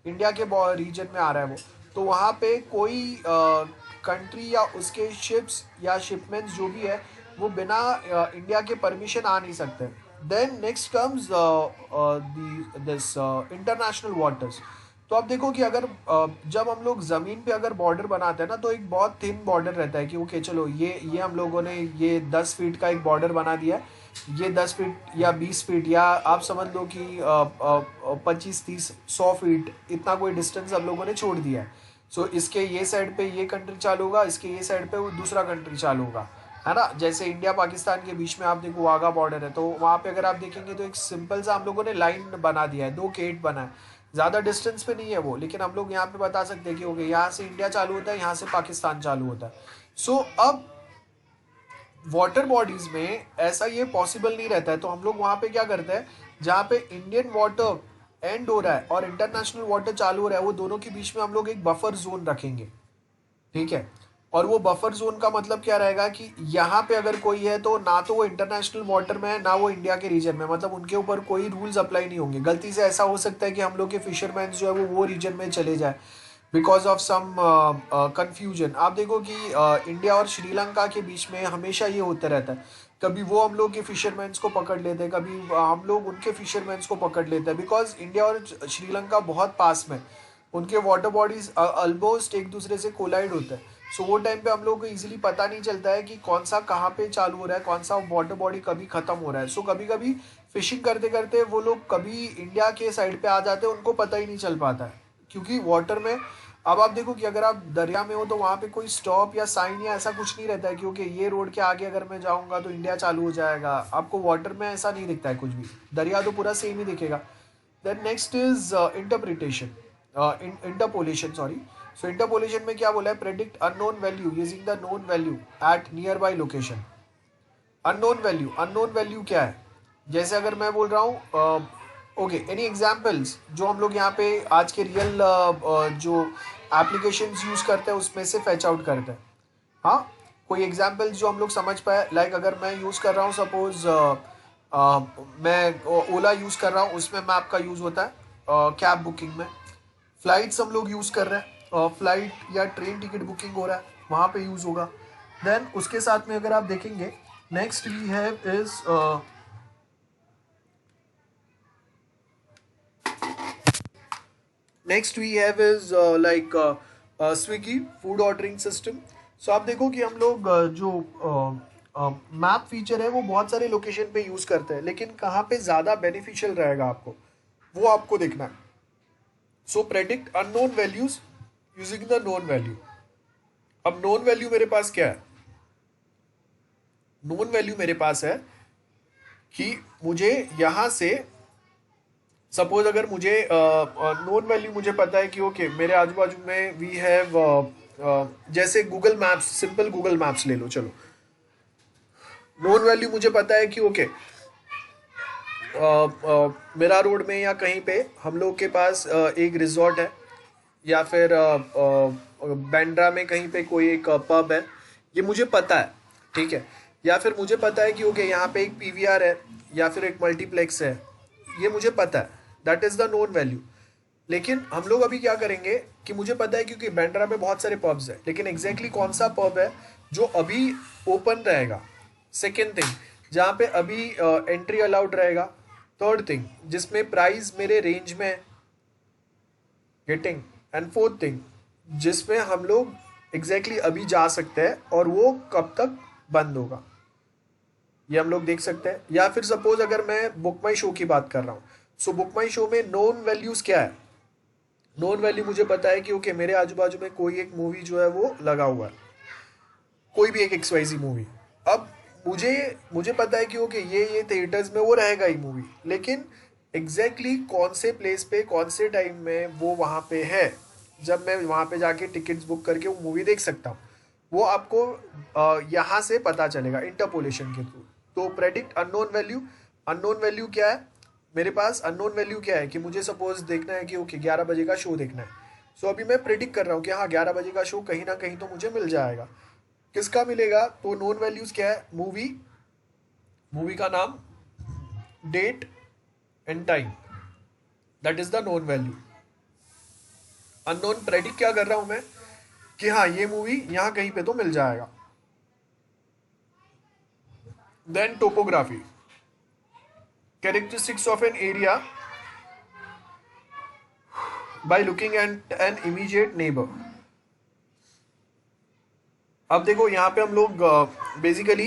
India के रीजन में आ रहा है वो। तो वहाँ पे कोई कंट्री या उसके शिप्स या शिपमेंट्स जो भी है वो बिना इंडिया के परमिशन आ नहीं सकते। Then next comes this international waters. तो आप देखो कि अगर जब हम लोग ज़मीन पे अगर बॉर्डर बनाते हैं ना तो एक बहुत थिन बॉर्डर रहता है कि ओके चलो ये हम लोगों ने ये 10 फीट का एक बॉर्डर बना दिया है, ये 10 फीट या 20 फीट या आप समझ लो कि 25 30 100 फीट इतना कोई डिस्टेंस हम लोगों ने छोड़ दिया है। सो इसके ये साइड पे ये कंट्री चालू होगा, इसके ये साइड पे वो दूसरा कंट्री चालू होगा, है ना। जैसे इंडिया पाकिस्तान के बीच में आप देखो वाघा बॉर्डर है, तो वहाँ पे अगर आप देखेंगे तो एक सिंपल सा हम लोगों ने लाइन बना दिया है, 2 गेट बना है, ज़्यादा डिस्टेंस पे नहीं है वो, लेकिन हम लोग यहाँ पे बता सकते हैं कि ओके यहाँ से इंडिया चालू होता है, यहाँ से पाकिस्तान चालू होता है। सो अब वाटर बॉडीज में ऐसा ये पॉसिबल नहीं रहता है, तो हम लोग वहाँ पे क्या करते हैं, जहाँ पे इंडियन वाटर एंड हो रहा है और इंटरनेशनल वाटर चालू हो रहा है वो दोनों के बीच में हम लोग एक बफर जोन रखेंगे, ठीक है। और वो बफर जोन का मतलब क्या रहेगा कि यहाँ पे अगर कोई है तो ना तो वो इंटरनेशनल वाटर में है ना वो इंडिया के रीजन में, मतलब उनके ऊपर कोई रूल्स अप्लाई नहीं होंगे। गलती से ऐसा हो सकता है कि हम लोग के फिशरमैन जो है वो रीजन में चले जाए बिकॉज ऑफ सम कंफ्यूजन। आप देखो कि इंडिया और श्रीलंका के बीच में हमेशा ये होता रहता है, कभी वो हम लोग के फिशरमैन्स को पकड़ लेते हैं, कभी हम लोग उनके फिशरमैन्स को पकड़ लेते हैं, बिकॉज इंडिया और श्रीलंका बहुत पास में, उनके वाटर बॉडीज ऑलमोस्ट एक दूसरे से कोलाइड होते हैं। सो वो टाइम पे हम लोग को इजीली पता नहीं चलता है कि कौन सा कहाँ पे चालू हो रहा है, कौन सा वाटर बॉडी कभी ख़त्म हो रहा है। सो कभी कभी फिशिंग करते करते वो लोग कभी इंडिया के साइड पे आ जाते हैं, उनको पता ही नहीं चल पाता है, क्योंकि वाटर में अब आप देखो कि अगर आप दरिया में हो तो वहाँ पे कोई स्टॉप या साइन या ऐसा कुछ नहीं रहता है, क्योंकि ये रोड के आगे अगर मैं जाऊँगा तो इंडिया चालू हो जाएगा। आपको वाटर में ऐसा नहीं दिखता है कुछ भी, दरिया तो पूरा सेम ही दिखेगा। Then next is interpretation, interpolation, sorry. So interpolation में क्या बोला है, predict unknown value using the known value at nearby location. Unknown value क्या है, जैसे अगर मैं बोल रहा हूँ ओके एनी एग्जाम्पल्स जो हम लोग यहाँ पे आज के रियल जो एप्लीकेशंस यूज़ करते हैं उसमें से फैच आउट करते हैं। हाँ, कोई एग्जाम्पल्स जो हम लोग समझ पाए, लाइक अगर मैं यूज़ कर रहा हूँ सपोज मैं ओला यूज़ कर रहा हूँ, उसमें मैप का यूज़ होता है कैब बुकिंग में। फ्लाइट्स हम लोग यूज़ कर रहे हैं, फ्लाइट या ट्रेन टिकट बुकिंग हो रहा है वहाँ पे यूज़ होगा। देन उसके साथ में अगर आप देखेंगे next we have is like Swiggy food ordering system. So आप देखो कि हम लोग जो मैप फीचर है वो बहुत सारे लोकेशन पे यूज़ करते हैं, लेकिन कहाँ पे ज़्यादा बेनिफिशियल रहेगा आपको वो आपको देखना है. So predict unknown values using the known value. अब नोन वैल्यू मेरे पास क्या है? नोन वैल्यू मेरे पास है कि मुझे यहाँ से सपोज अगर मुझे नोन वैल्यू मुझे पता है कि ओके मेरे आजू बाजू में वी हैव जैसे Google maps, simple Google maps ले लो. चलो, नोन वैल्यू मुझे पता है कि ओके मेरा रोड में या कहीं पे हम लोग के पास एक रिजॉर्ट है, या फिर बैंड्रा में कहीं पे कोई एक पब है, ये मुझे पता है. ठीक है. या फिर मुझे पता है कि ओके यहाँ पे एक पीवीआर है या फिर एक मल्टीप्लेक्स है, ये मुझे पता है. That is the known value. लेकिन हम लोग अभी क्या करेंगे कि मुझे पता है क्योंकि बैंड्रा में बहुत सारे पब्स हैं, लेकिन एग्जैक्टली कौन सा पब है जो अभी ओपन रहेगा. सेकेंड थिंग, जहाँ पे अभी एंट्री अलाउड रहेगा. थर्ड थिंग, जिसमें प्राइस मेरे रेंज में गेटिंग. एंड फोर्थ थिंग, जिसमें हम लोग एग्जैक्टली अभी जा सकते हैं और वो कब तक बंद होगा, ये हम लोग देख सकते हैं. या फिर सपोज अगर मैं बुक माई शो की बात कर रहा हूँ, सो बुक माई शो में नोन वैल्यूज क्या है? नोन वैल्यू मुझे पता है कि ओके मेरे आजू बाजू में कोई एक मूवी जो है वो लगा हुआ है, कोई भी एक एक्सवाइजी मूवी. अब मुझे पता है कि ओके ये थिएटर्स में वो रहेगा ही मूवी, लेकिन एग्जैक्टली कौन से प्लेस पे कौन से टाइम में वो वहाँ पे है, जब मैं वहाँ पे जाके टिकट्स बुक करके वो मूवी देख सकता हूँ, वो आपको यहाँ से पता चलेगा इंटरपोलेशन के थ्रू. तो predict unknown value. Unknown value क्या है मेरे पास? अननोन वैल्यू क्या है कि मुझे सपोज देखना है कि ओके 11 बजे का शो देखना है. सो अभी मैं प्रेडिक्ट कर रहा हूँ कि हाँ 11 बजे का शो कहीं ना कहीं तो मुझे मिल जाएगा. किसका मिलेगा? तो नोन वैल्यूज क्या है? मूवी का नाम, date and time, that is the known value. Unknown predict क्या कर रहा हूं मैं कि हाँ ये मूवी यहाँ कहीं पे तो मिल जाएगा. Then topography, characteristics of an area by looking at an immediate neighbour. अब देखो यहाँ पे हम लोग बेसिकली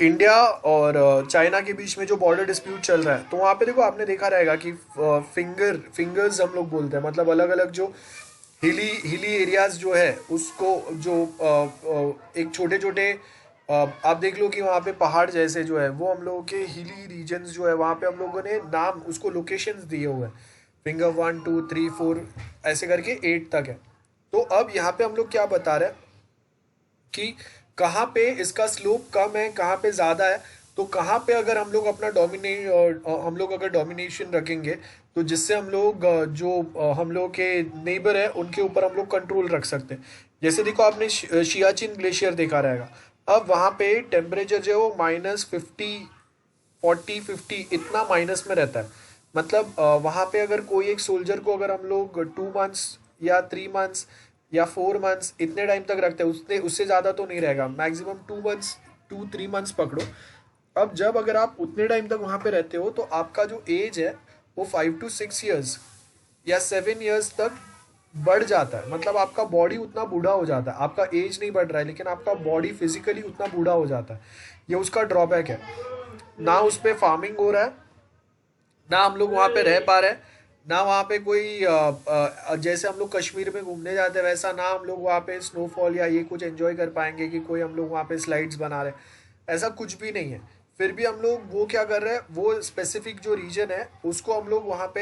इंडिया और चाइना के बीच में जो बॉर्डर डिस्प्यूट चल रहा है, तो वहाँ पे देखो आपने देखा रहेगा कि फिंगर्स हम लोग बोलते हैं, मतलब अलग अलग जो हिली एरियाज जो है उसको जो एक छोटे छोटे आप देख लो कि वहाँ पे पहाड़ जैसे जो है वो हम लोगों के हिली रीजन्स जो है वहाँ पे हम लोगों ने नाम उसको लोकेशंस दिए हुए हैं. फिंगर 1 2 3 4 ऐसे करके 8 तक है. तो अब यहाँ पे हम लोग क्या बता रहे हैं कि कहाँ पे इसका स्लोप कम है, कहाँ पे ज़्यादा है. तो कहाँ पे अगर हम लोग अपना डोमिनेशन रखेंगे तो जिससे हम लोग हम लोग के नेबर है उनके ऊपर हम लोग कंट्रोल रख सकते हैं. जैसे देखो आपने शियाचिन ग्लेशियर देखा रहेगा. अब वहाँ पे टेम्परेचर जो है वो -50 40 50 इतना माइनस में रहता है. मतलब वहाँ पे अगर कोई एक सोल्जर को अगर हम लोग 2 मंथ्स या 3 मंथ्स या 4 मंथ्स इतने टाइम तक रखते हैं, उससे ज़्यादा तो नहीं रहेगा, मैक्सिमम 2 मंथ्स पकड़ो. अब जब अगर आप उतने टाइम तक वहाँ पे रहते हो तो आपका जो एज है वो 5 to 6 ईयर्स या 7 ईयर्स तक बढ़ जाता है. मतलब आपका बॉडी उतना बूढ़ा हो जाता है. आपका एज नहीं बढ़ रहा है लेकिन आपका बॉडी फिजिकली उतना बूढ़ा हो जाता है. ये उसका ड्रॉबैक है. ना उस पर फार्मिंग हो रहा है, ना हम लोग वहाँ पे रह पा रहे हैं, ना वहाँ पे कोई जैसे हम लोग कश्मीर में घूमने जाते हैं वैसा ना हम लोग वहाँ पे स्नोफॉल या ये कुछ एंजॉय कर पाएंगे कि कोई हम लोग वहाँ पे स्लाइड्स बना रहे हैं. ऐसा कुछ भी नहीं है. फिर भी हम लोग वो क्या कर रहे हैं, वो स्पेसिफिक जो रीजन है उसको हम लोग वहाँ पे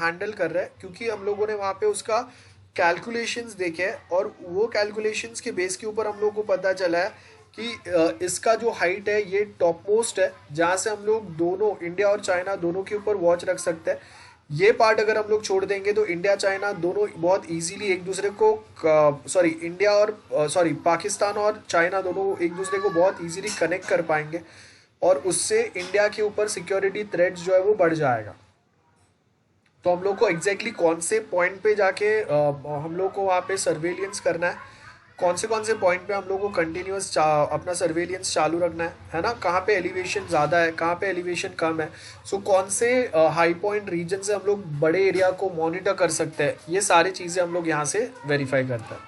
हैंडल कर रहे हैं, क्योंकि हम लोगों ने वहाँ पे उसका कैलकुलेशंस देखे हैं और वो कैलकुलेशंस के बेस के ऊपर हम लोग को पता चला है कि इसका जो हाइट है ये टॉप मोस्ट है, जहाँ से हम लोग दोनों इंडिया और चाइना दोनों के ऊपर वॉच रख सकते हैं. ये पार्ट अगर हम लोग छोड़ देंगे तो इंडिया चाइना दोनों बहुत इजीली एक दूसरे को पाकिस्तान और चाइना दोनों एक दूसरे को बहुत इजीली कनेक्ट कर पाएंगे और उससे इंडिया के ऊपर सिक्योरिटी थ्रेट्स जो है वो बढ़ जाएगा. तो हम लोग को एग्जैक्टली कौन से पॉइंट पे जाके हम लोग को वहाँ पे सर्वेलियंस करना है, कौन से पॉइंट पे हम लोग को कंटिन्यूस अपना सर्वेलियंस चालू रखना है ना, कहाँ पे एलिवेशन ज़्यादा है, कहाँ पे एलिवेशन कम है, सो कौन से हाई पॉइंट रीजन से हम लोग बड़े एरिया को मॉनिटर कर सकते हैं, ये सारी चीज़ें हम लोग यहाँ से वेरीफाई करते हैं.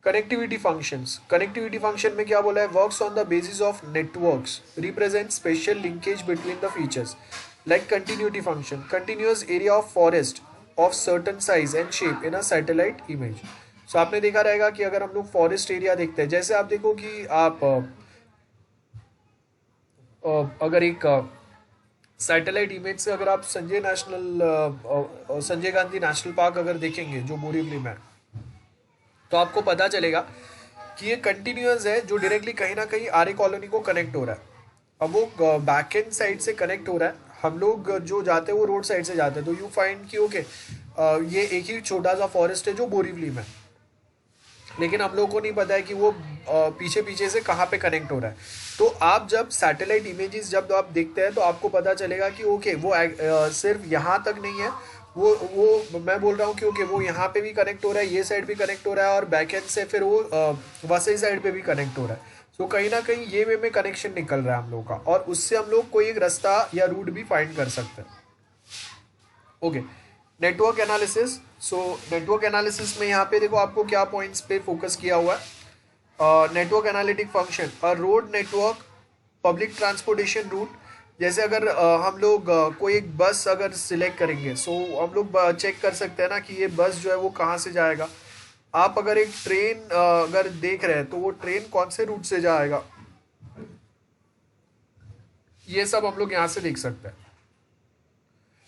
कनेक्टिविटी फंक्शंस, कनेक्टिविटी फंक्शन में क्या बोला है, works on the basis of networks, represent special linkage between the features, like continuity function, continuous area of forest of certain size and shape in a satellite image. So आपने देखा रहेगा कि अगर हम लोग फॉरेस्ट एरिया देखते हैं, जैसे आप देखो कि आप अगर एक सैटेलाइट इमेज से अगर आप संजय गांधी नेशनल पार्क अगर देखेंगे जो बोरीवली में, तो आपको पता चलेगा कि ये कंटिन्यूअस है जो डायरेक्टली कहीं ना कहीं आर्य कॉलोनी को कनेक्ट हो रहा है। अब वो बैक एंड साइड से कनेक्ट हो रहा है, हम लोग जो जाते हैं वो रोड साइड से जाते हैं, तो यू फाइंड कि ओके ये एक ही छोटा सा फॉरेस्ट है जो बोरीवली में, लेकिन हम लोग को नहीं पता है कि वो पीछे पीछे से कहाँ पे कनेक्ट हो रहा है। तो आप जब सैटेलाइट इमेजेस जब आप देखते हैं तो आपको पता चलेगा कि ओके वो सिर्फ यहाँ तक नहीं है, वो मैं बोल रहा हूँ कि ओके वो यहाँ पे भी कनेक्ट हो रहा है, ये साइड भी कनेक्ट हो रहा है, और बैक एंड से फिर वो वसई साइड पे भी कनेक्ट हो रहा है। सो कहीं ना कहीं ये वे में कनेक्शन निकल रहा है हम लोग का, और उससे हम लोग कोई एक रास्ता या रूट भी फाइंड कर सकते हैं। Okay, network analysis. So network analysis में यहाँ पे देखो आपको क्या पॉइंट्स पे फोकस किया हुआ है। Network analytic function, road network, public transportation route, जैसे अगर हम लोग कोई एक बस अगर सिलेक्ट करेंगे, सो हम लोग चेक कर सकते हैं ना कि ये बस जो है वो कहाँ से जाएगा। आप अगर एक ट्रेन अगर देख रहे हैं तो वो ट्रेन कौन से रूट से जाएगा, ये सब हम लोग यहाँ से देख सकते हैं।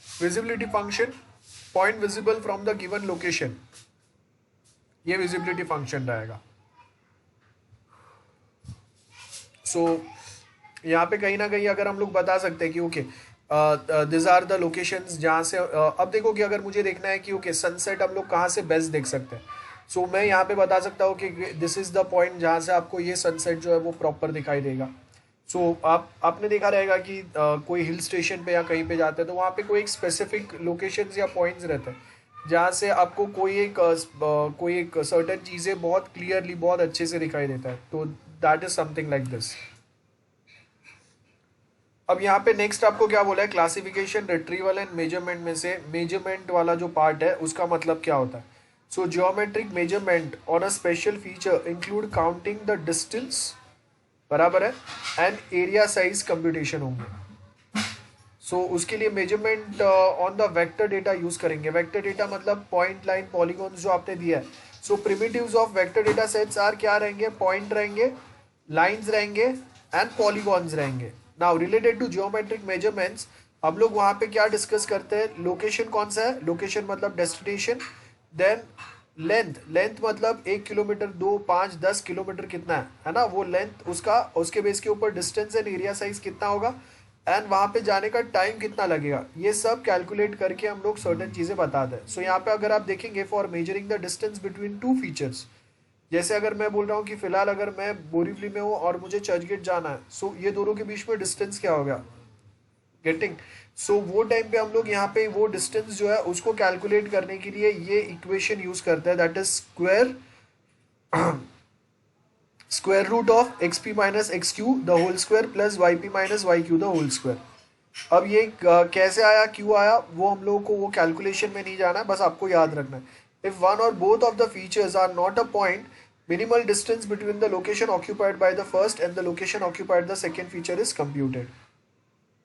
Visibility function, point visible from the given location, ये विजिबिलिटी फंक्शन रहेगा। सो यहाँ पे कहीं ना कहीं अगर हम लोग बता सकते हैं कि okay this are the locations जहाँ से अब देखो कि अगर मुझे देखना है कि ओके सनसेट हम लोग कहाँ से बेस्ट देख सकते हैं, सो मैं यहाँ पे बता सकता हूँ कि दिस इज द पॉइंट जहाँ से आपको ये सनसेट जो है वो प्रॉपर दिखाई देगा। सो आपने देखा रहेगा कि कोई हिल स्टेशन पे या कहीं पे जाते हैं तो वहाँ पे कोई एक स्पेसिफिक लोकेशंस या पॉइंट्स रहते हैं जहाँ से आपको कोई एक सर्टेन चीज़ें बहुत क्लियरली बहुत अच्छे से दिखाई देता है, तो that is something like this. अब यहाँ पे नेक्स्ट आपको क्या बोला है, क्लासिफिकेशन, रिट्रीवल एंड मेजरमेंट में से मेजरमेंट वाला जो पार्ट है उसका मतलब क्या होता है। So geometric measurement on a special feature include counting the distance, बराबर है, एंड एरिया साइज कंप्यूटेशन होंगे। सो उसके लिए measurement on the vector data use करेंगे। वेक्टर डेटा मतलब पॉइंट, लाइन, पॉलीगॉन्स जो आपने दिया है। So primitives of vector data sets are क्या रहेंगे, पॉइंट रहेंगे, लाइंस रहेंगे एंड पॉलीगॉन्स रहेंगे। Now related to geometric measurements हम लोग वहाँ पे क्या डिस्कस करते हैं, लोकेशन कौन सा है, लोकेशन मतलब डेस्टिनेशन, देन लेंथ, लेंथ मतलब 1 किलोमीटर, 2, 5, 10 किलोमीटर कितना है ना, वो लेंथ उसका, उसके बेस के ऊपर डिस्टेंस एंड एरिया साइज कितना होगा, एंड वहाँ पे जाने का टाइम कितना लगेगा, ये सब कैलकुलेट करके हम लोग सर्टेन चीज़ें बताते हैं। सो यहाँ पे अगर आप देखेंगे for measuring the distance between to features, जैसे अगर मैं बोल रहा हूँ कि फिलहाल अगर मैं बोरीवली में हूँ और मुझे चर्चगेट जाना है, सो ये दोनों के बीच में डिस्टेंस क्या हो गया, गेटिंग। सो वो टाइम पे हम लोग यहाँ पे वो डिस्टेंस जो है उसको कैलकुलेट करने के लिए ये इक्वेशन यूज करते हैं, that is square root of X P minus X Q the whole square plus Y P minus Y Q the whole square. अब ये कैसे आया, क्यों आया, वो हम लोगों को वो कैलकुलेशन में नहीं जाना है, बस आपको याद रखना है। इफ वन और both of the features are not a point, minimal distance between the location occupied by the first and the location occupied the second feature is computed।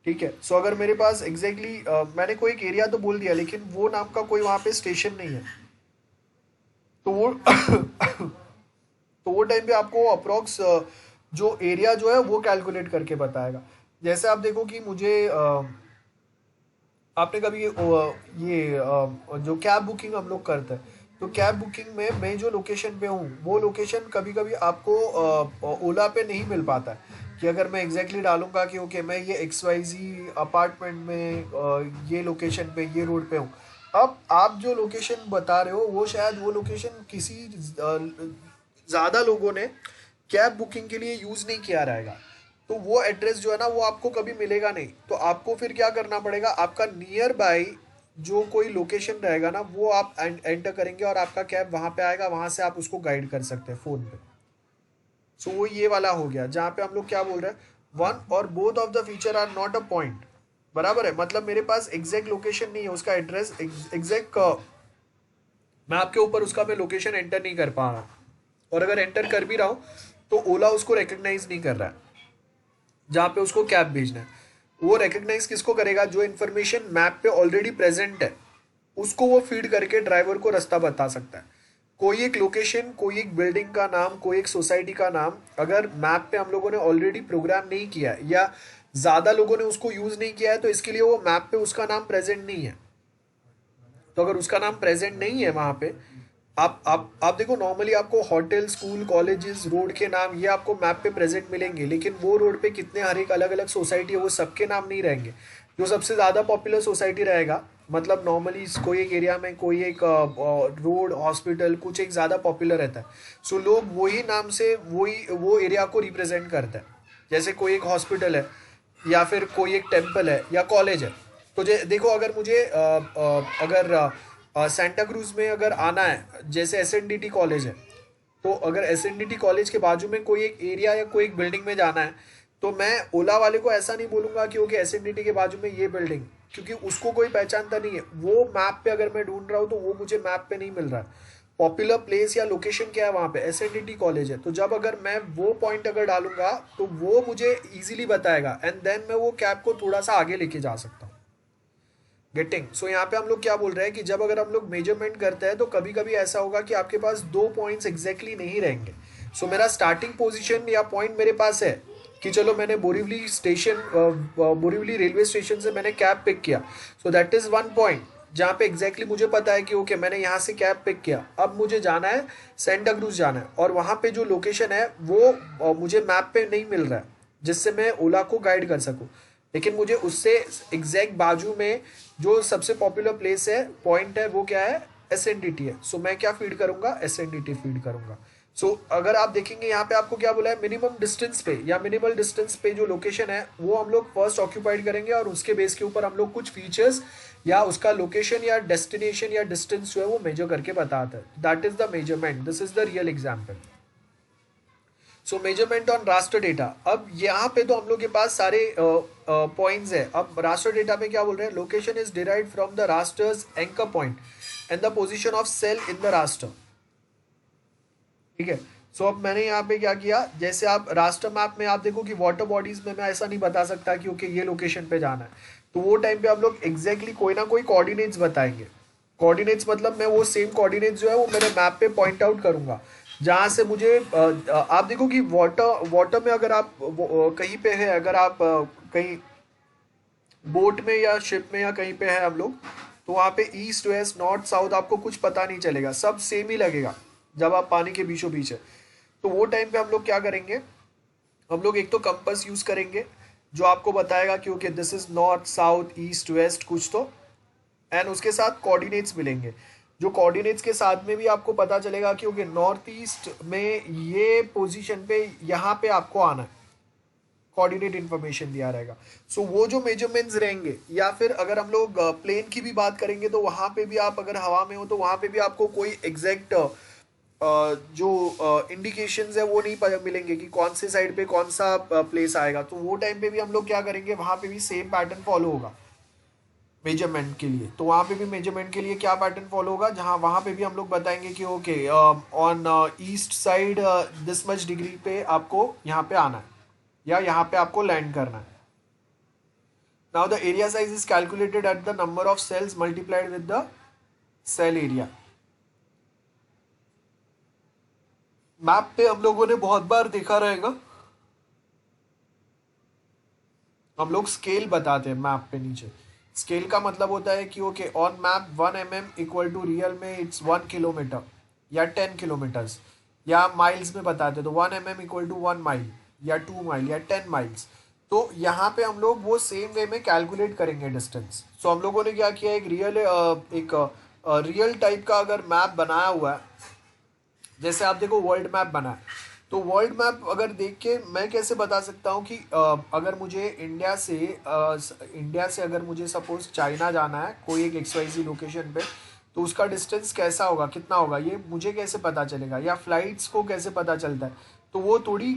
ठीक है, सो अगर मेरे पास एग्जैक्टली मैंने कोई एक एरिया तो बोल दिया लेकिन वो नाम का कोई वहाँ पे स्टेशन नहीं है, तो वो तो वो टाइम पे आपको अप्रोक्स जो एरिया जो है वो कैलकुलेट करके बताएगा। जैसे आप देखो कि मुझे आपने कभी जो कैब बुकिंग हम लोग करते हैं, तो कैब बुकिंग में मैं जो लोकेशन पे हूँ वो लोकेशन कभी कभी आपको ओला पे नहीं मिल पाता है, कि अगर मैं एग्जैक्टली डालूंगा कि ओके मैं ये XYZ अपार्टमेंट में ये लोकेशन पे ये रोड पे हूँ, अब आप जो लोकेशन बता रहे हो वो शायद वो लोकेशन किसी ज़्यादा लोगों ने कैब बुकिंग के लिए यूज़ नहीं किया रहेगा, तो वो एड्रेस जो है ना वो आपको कभी मिलेगा नहीं। तो आपको फिर क्या करना पड़ेगा, आपका नियर बाय जो कोई लोकेशन रहेगा ना वो आप एंटर करेंगे और आपका कैब वहाँ पे आएगा, वहाँ से आप उसको गाइड कर सकते हैं फ़ोन पे। सो वो ये वाला हो गया जहाँ पे हम लोग क्या बोल रहे हैं, वन और both of the feature are not a point, बराबर है, मतलब मेरे पास एग्जैक्ट लोकेशन नहीं है, उसका एड्रेस एग्जैक्ट मैं आपके ऊपर उसका मैं लोकेशन एंटर नहीं कर पा रहा, और अगर एंटर कर भी रहा हूँ तो ओला उसको रिकग्नाइज नहीं कर रहा है जहाँ पे उसको कैब भेजना है। वो रिकग्नाइज किसको करेगा? जो इन्फॉर्मेशन मैप पे ऑलरेडी प्रेजेंट है उसको वो फीड करके ड्राइवर को रास्ता बता सकता है। कोई एक लोकेशन, कोई एक बिल्डिंग का नाम, कोई एक सोसाइटी का नाम अगर मैप पे हम लोगों ने ऑलरेडी प्रोग्राम नहीं किया है या ज़्यादा लोगों ने उसको यूज़ नहीं किया है तो इसके लिए वो मैप पे उसका नाम प्रेजेंट नहीं है। तो अगर उसका नाम प्रेजेंट नहीं है वहाँ पे, आप देखो नॉर्मली आपको होटल, स्कूल, कॉलेजेस, रोड के नाम ये आपको मैप पे प्रेजेंट मिलेंगे, लेकिन वो रोड पे कितने हर एक अलग अलग सोसाइटी है वो सबके नाम नहीं रहेंगे। जो सबसे ज़्यादा पॉपुलर सोसाइटी रहेगा, मतलब नॉर्मली कोई एक एरिया में कोई एक रोड, हॉस्पिटल कुछ एक ज़्यादा पॉपुलर रहता है, सो लोग वही नाम से वही वो एरिया को रिप्रेजेंट करता है। जैसे कोई एक हॉस्पिटल है या फिर कोई एक टेम्पल है या कॉलेज है, तो देखो अगर मुझे अगर सेंटा क्रूज में अगर आना है, जैसे एसएनडीटी कॉलेज है, तो अगर एसएनडीटी कॉलेज के बाजू में कोई एक एरिया या कोई एक बिल्डिंग में जाना है तो मैं ओला वाले को ऐसा नहीं बोलूंगा कि ओके एसएनडीटी के बाजू में ये बिल्डिंग, क्योंकि उसको कोई पहचानता नहीं है। वो मैप पे अगर मैं ढूंढ रहा हूँ तो वो मुझे मैप पे नहीं मिल रहा है। पॉपुलर प्लेस या लोकेशन क्या है वहाँ पे? एसएनडीटी कॉलेज है। तो जब अगर मैं वो पॉइंट अगर डालूंगा तो वो मुझे इजीली बताएगा एंड देन मैं वो कैब को थोड़ा सा आगे लेके जा सकता हूँ। गेटिंग? सो यहाँ पे हम लोग क्या बोल रहे हैं कि जब अगर हम लोग मेजरमेंट करते हैं तो कभी कभी ऐसा होगा कि आपके पास दो पॉइंट्स एग्जैक्टली नहीं रहेंगे। सो मेरा स्टार्टिंग पोजीशन या पॉइंट मेरे पास है कि चलो मैंने Borivali station, Borivali railway station से मैंने कैब पिक किया, so that is one point जहाँ पे एग्जैक्टली मुझे पता है कि ओके मैंने यहाँ से कैब पिक किया, अब मुझे जाना है सेंटा क्रूज जाना है, और वहाँ पे जो लोकेशन है वो मुझे मैप पे नहीं मिल रहा है जिससे मैं ओला को गाइड कर सकूँ। लेकिन मुझे उससे एग्जैक्ट बाजू में जो सबसे पॉपुलर प्लेस है, पॉइंट है, वो क्या है? एसएनडीटी है। सो मैं क्या फीड करूंगा? एसएनडीटी फीड करूंगा। सो अगर आप देखेंगे यहाँ पे आपको क्या बोला है? मिनिमम डिस्टेंस पे या मिनिमल डिस्टेंस पे जो लोकेशन है वो हम लोग फर्स्ट ऑक्यूपाइड करेंगे और उसके बेस के ऊपर हम लोग कुछ फीचर्स या उसका लोकेशन या डेस्टिनेशन या डिस्टेंस जो है वो मेजर करके बताता है। That is the measurement, this is the real example. So measurement on raster data. अब यहाँ पे तो हम लोग के पास सारे पॉइंट्स है। अब रास्टर डेटा में क्या बोल रहे हैं? Location is derived from the rasters anchor point and the position of cell in the raster. ठीक है। सो अब मैंने यहाँ पे क्या किया, जैसे आप रास्टर मैप में आप देखो कि वाटर बॉडीज में मैं ऐसा नहीं बता सकता कि ओके ये लोकेशन पे जाना है, तो वो टाइम पे आप लोग एग्जैक्टली कोई ना कोई कोऑर्डिनेट्स बताएंगे। कोऑर्डिनेट्स मतलब मैं वो सेम कोऑर्डिनेट्स जो है वो मेरे मैप पे पॉइंट आउट करूंगा जहाँ से मुझे आप देखो कि वाटर में अगर आप कहीं पे है, अगर आप कहीं बोट में या शिप में या कहीं पे है हम लोग, तो वहाँ पे ईस्ट वेस्ट नॉर्थ साउथ आपको कुछ पता नहीं चलेगा, सब सेम ही लगेगा जब आप पानी के बीचों बीच है। तो वो टाइम पे हम लोग क्या करेंगे? हम लोग एक तो कंपास यूज करेंगे जो आपको बताएगा कि okay this is north south east west कुछ तो, एंड उसके साथ कोऑर्डिनेट्स मिलेंगे। जो कोऑर्डिनेट्स के साथ में भी आपको पता चलेगा कि ओके नॉर्थ ईस्ट में ये पोजीशन पे यहाँ पे आपको आना है, कोऑर्डिनेट इन्फॉर्मेशन दिया रहेगा। सो वो जो मेजरमेंट्स रहेंगे, या फिर अगर हम लोग प्लेन की भी बात करेंगे तो वहाँ पे भी आप अगर हवा में हो तो वहाँ पे भी आपको कोई एग्जैक्ट जो इंडिकेशंस है वो नहीं मिलेंगे कि कौन से साइड पे कौन सा प्लेस आएगा। तो वो टाइम पे भी हम लोग क्या करेंगे? वहाँ पे भी सेम पैटर्न फॉलो होगा मेजरमेंट के लिए। तो वहाँ पे भी मेजरमेंट के लिए क्या पैटर्न फॉलो होगा? जहाँ वहाँ पे भी हम लोग बताएंगे कि okay on east side this much degree पे आपको यहाँ पे आना है या यहाँ पे आपको लैंड करना है। Now the area size is calculated at the number of cells multiplied with the cell area. Map पे हम लोगों ने बहुत बार देखा रहेगा, हम लोग स्केल बताते हैं मैप पे नीचे। स्केल का मतलब होता है कि okay on map 1 mm equal to real में इट्स 1 किलोमीटर या 10 किलोमीटर्स, या माइल्स में बताते हैं तो 1 mm इक्वल टू 1 माइल या 2 माइल या 10 माइल्स। तो यहाँ पे हम लोग वो सेम वे में कैलकुलेट करेंगे डिस्टेंस। सो हम लोगों ने क्या किया, एक रियल टाइप का अगर मैप बनाया हुआ है, जैसे आप देखो वर्ल्ड मैप बना है, तो वर्ल्ड मैप अगर देख के मैं कैसे बता सकता हूँ कि अगर मुझे इंडिया से अगर मुझे सपोज चाइना जाना है कोई एक XYZ लोकेशन पे, तो उसका डिस्टेंस कैसा होगा, कितना होगा, ये मुझे कैसे पता चलेगा? या फ्लाइट्स को कैसे पता चलता है? तो वो थोड़ी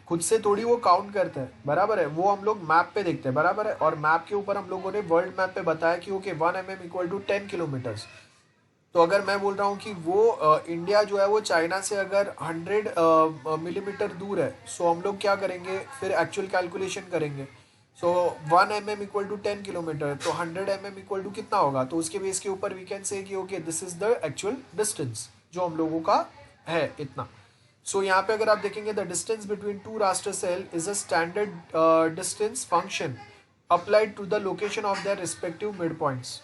खुद से थोड़ी वो काउंट करते हैं, बराबर है, वो हम लोग मैप पे देखते हैं, बराबर है। और मैप के ऊपर हम लोगों ने वर्ल्ड मैप पे बताया कि okay 1 mm equal to 10 kilometres. तो अगर मैं बोल रहा हूँ कि वो इंडिया जो है वो चाइना से अगर 100 मिलीमीटर दूर है, सो हम लोग क्या करेंगे, फिर एक्चुअल कैलकुलेशन करेंगे। सो 1 mm इक्वल टू 10 किलोमीटर, तो 100 mm इक्वल टू कितना होगा, तो उसके बेस के ऊपर वी कैन से कि okay this is the actual distance जो हम लोगों का है इतना। सो यहाँ पे अगर आप देखेंगे the distance between two raster cell is a standard distance function applied to the location of their respective mid points.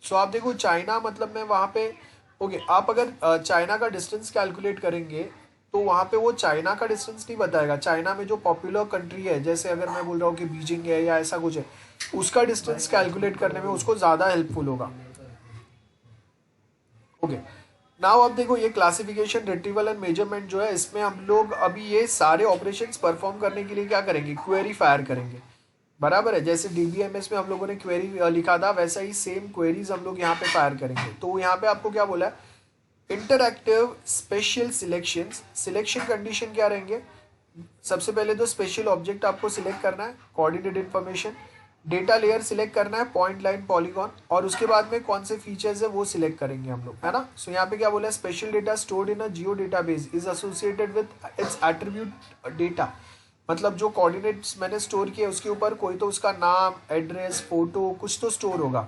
So आप देखो चाइना मतलब मैं वहाँ पे ओके आप अगर चाइना का डिस्टेंस कैलकुलेट करेंगे तो वहाँ पे वो चाइना का डिस्टेंस नहीं बताएगा। चाइना में जो पॉपुलर कंट्री है, जैसे अगर मैं बोल रहा हूँ कि बीजिंग है या ऐसा कुछ है, उसका डिस्टेंस कैलकुलेट करने में उसको ज़्यादा हेल्पफुल होगा। ओके नाउ अब देखो ये क्लासिफिकेशन, रिट्रीवल एंड मेजरमेंट जो है, इसमें हम लोग अभी ये सारे ऑपरेशंस परफॉर्म करने के लिए क्या करेंगे, क्वेरी फायर करेंगे। बराबर है, जैसे डीबीएमएस में हम लोगों ने क्वेरी लिखा था, वैसा ही सेम क्वेरीज हम लोग यहाँ पे फायर करेंगे। तो यहाँ पे आपको क्या बोला है, interactive special selection. Selection condition क्या रहेंगे, सबसे पहले तो स्पेशल ऑब्जेक्ट आपको सिलेक्ट करना है, coordinate information, data layer select करना है, पॉइंट लाइन पॉलीगॉन, और उसके बाद में कौन से फीचर्स है वो सिलेक्ट करेंगे हम लोग, है ना। सो यहाँ पे क्या बोला है, special data stored in a Jio database is associated with its attribute data. मतलब जो कोऑर्डिनेट्स मैंने स्टोर किए उसके ऊपर कोई तो उसका नाम, एड्रेस, फोटो कुछ तो स्टोर होगा,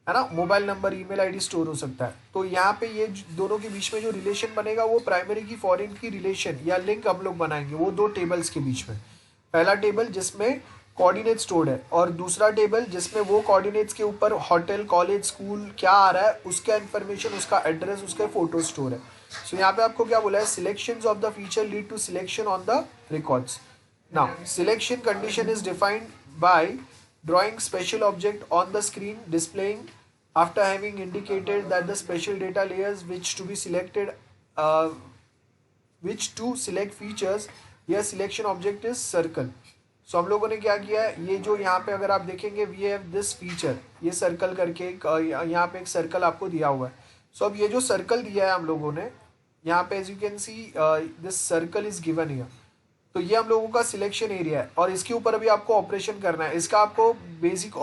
है ना, mobile number, email ID store हो सकता है। तो यहाँ पे ये दोनों के बीच में जो रिलेशन बनेगा वो प्राइमरी की फॉरेन की रिलेशन या लिंक हम लोग बनाएंगे, वो दो टेबल्स के बीच में। पहला टेबल जिसमें कोऑर्डिनेट स्टोर्ड है, और दूसरा टेबल जिसमें वो कोऑर्डिनेट्स के ऊपर होटल, कॉलेज, स्कूल क्या आ रहा है उसका इन्फॉर्मेशन, उसका एड्रेस, उसका फोटो स्टोर है। सो यहाँ पे आपको क्या बोला है, selections of the feature lead to selection on the records. Now, selection condition is defined by drawing special object on the screen displaying after having indicated that the special data layers which to be selected, which to select features, यह selection object is circle. So हम लोगों ने क्या किया है, ये जो यहाँ पे अगर आप देखेंगे we have this feature, ये सर्कल करके यहाँ पे एक सर्कल आपको दिया हुआ है। सो अब ये जो सर्कल दिया है हम लोगों ने यहाँ पे, as you can see this circle is given here, तो ये हम लोगों का सिलेक्शन एरिया है, और इसके ऊपर अभी आपको ऑपरेशन करना है, इसका आपको बेसिक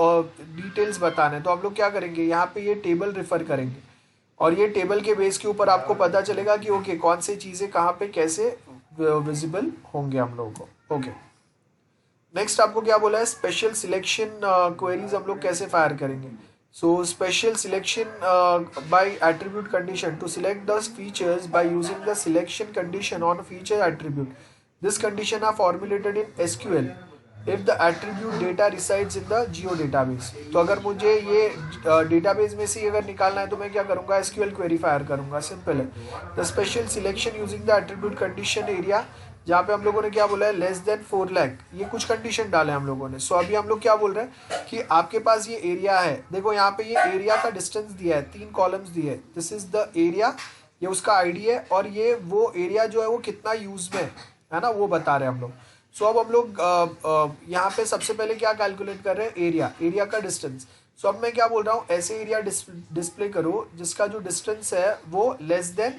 डिटेल्स बताना है। तो हम लोग क्या करेंगे, यहाँ पे ये टेबल रेफर करेंगे, और ये टेबल के बेस के ऊपर आपको पता चलेगा कि ओके कौन सी चीज़ें कहाँ पे कैसे विजिबल होंगे हम लोगों को। ओके नेक्स्ट आपको क्या बोला है, स्पेशल सिलेक्शन क्वेरीज हम लोग कैसे फायर करेंगे। So special selection by attribute condition to select the features by using the selection condition on feature attribute. This condition are formulated in SQL if the attribute data resides in the geo database। तो अगर मुझे ये डेटाबेस में से अगर निकालना है तो मैं क्या करूँगा, SQL क्वेरी फायर करूँगा, सिंपल है। The special selection using the attribute condition area, जहाँ पे हम लोगों ने क्या बोला है, लेस देन 4 लाख, ये कुछ कंडीशन डाले हम लोगों ने। सो अभी हम लोग क्या बोल रहे हैं कि आपके पास ये एरिया है, देखो यहाँ पे ये एरिया का डिस्टेंस दिया है, 3 कॉलम्स दिए है, दिस इज द एरिया, ये उसका आईडी है, और ये वो एरिया जो है वो कितना यूज में है ना, वो बता रहे हैं हम लोग। सो अब हम लोग यहाँ पे सबसे पहले क्या कैलकुलेट कर रहे हैं, एरिया का डिस्टेंस। सो अब मैं क्या बोल रहा हूँ, ऐसे एरिया डिस्प्ले करो जिसका जो डिस्टेंस है वो लेस देन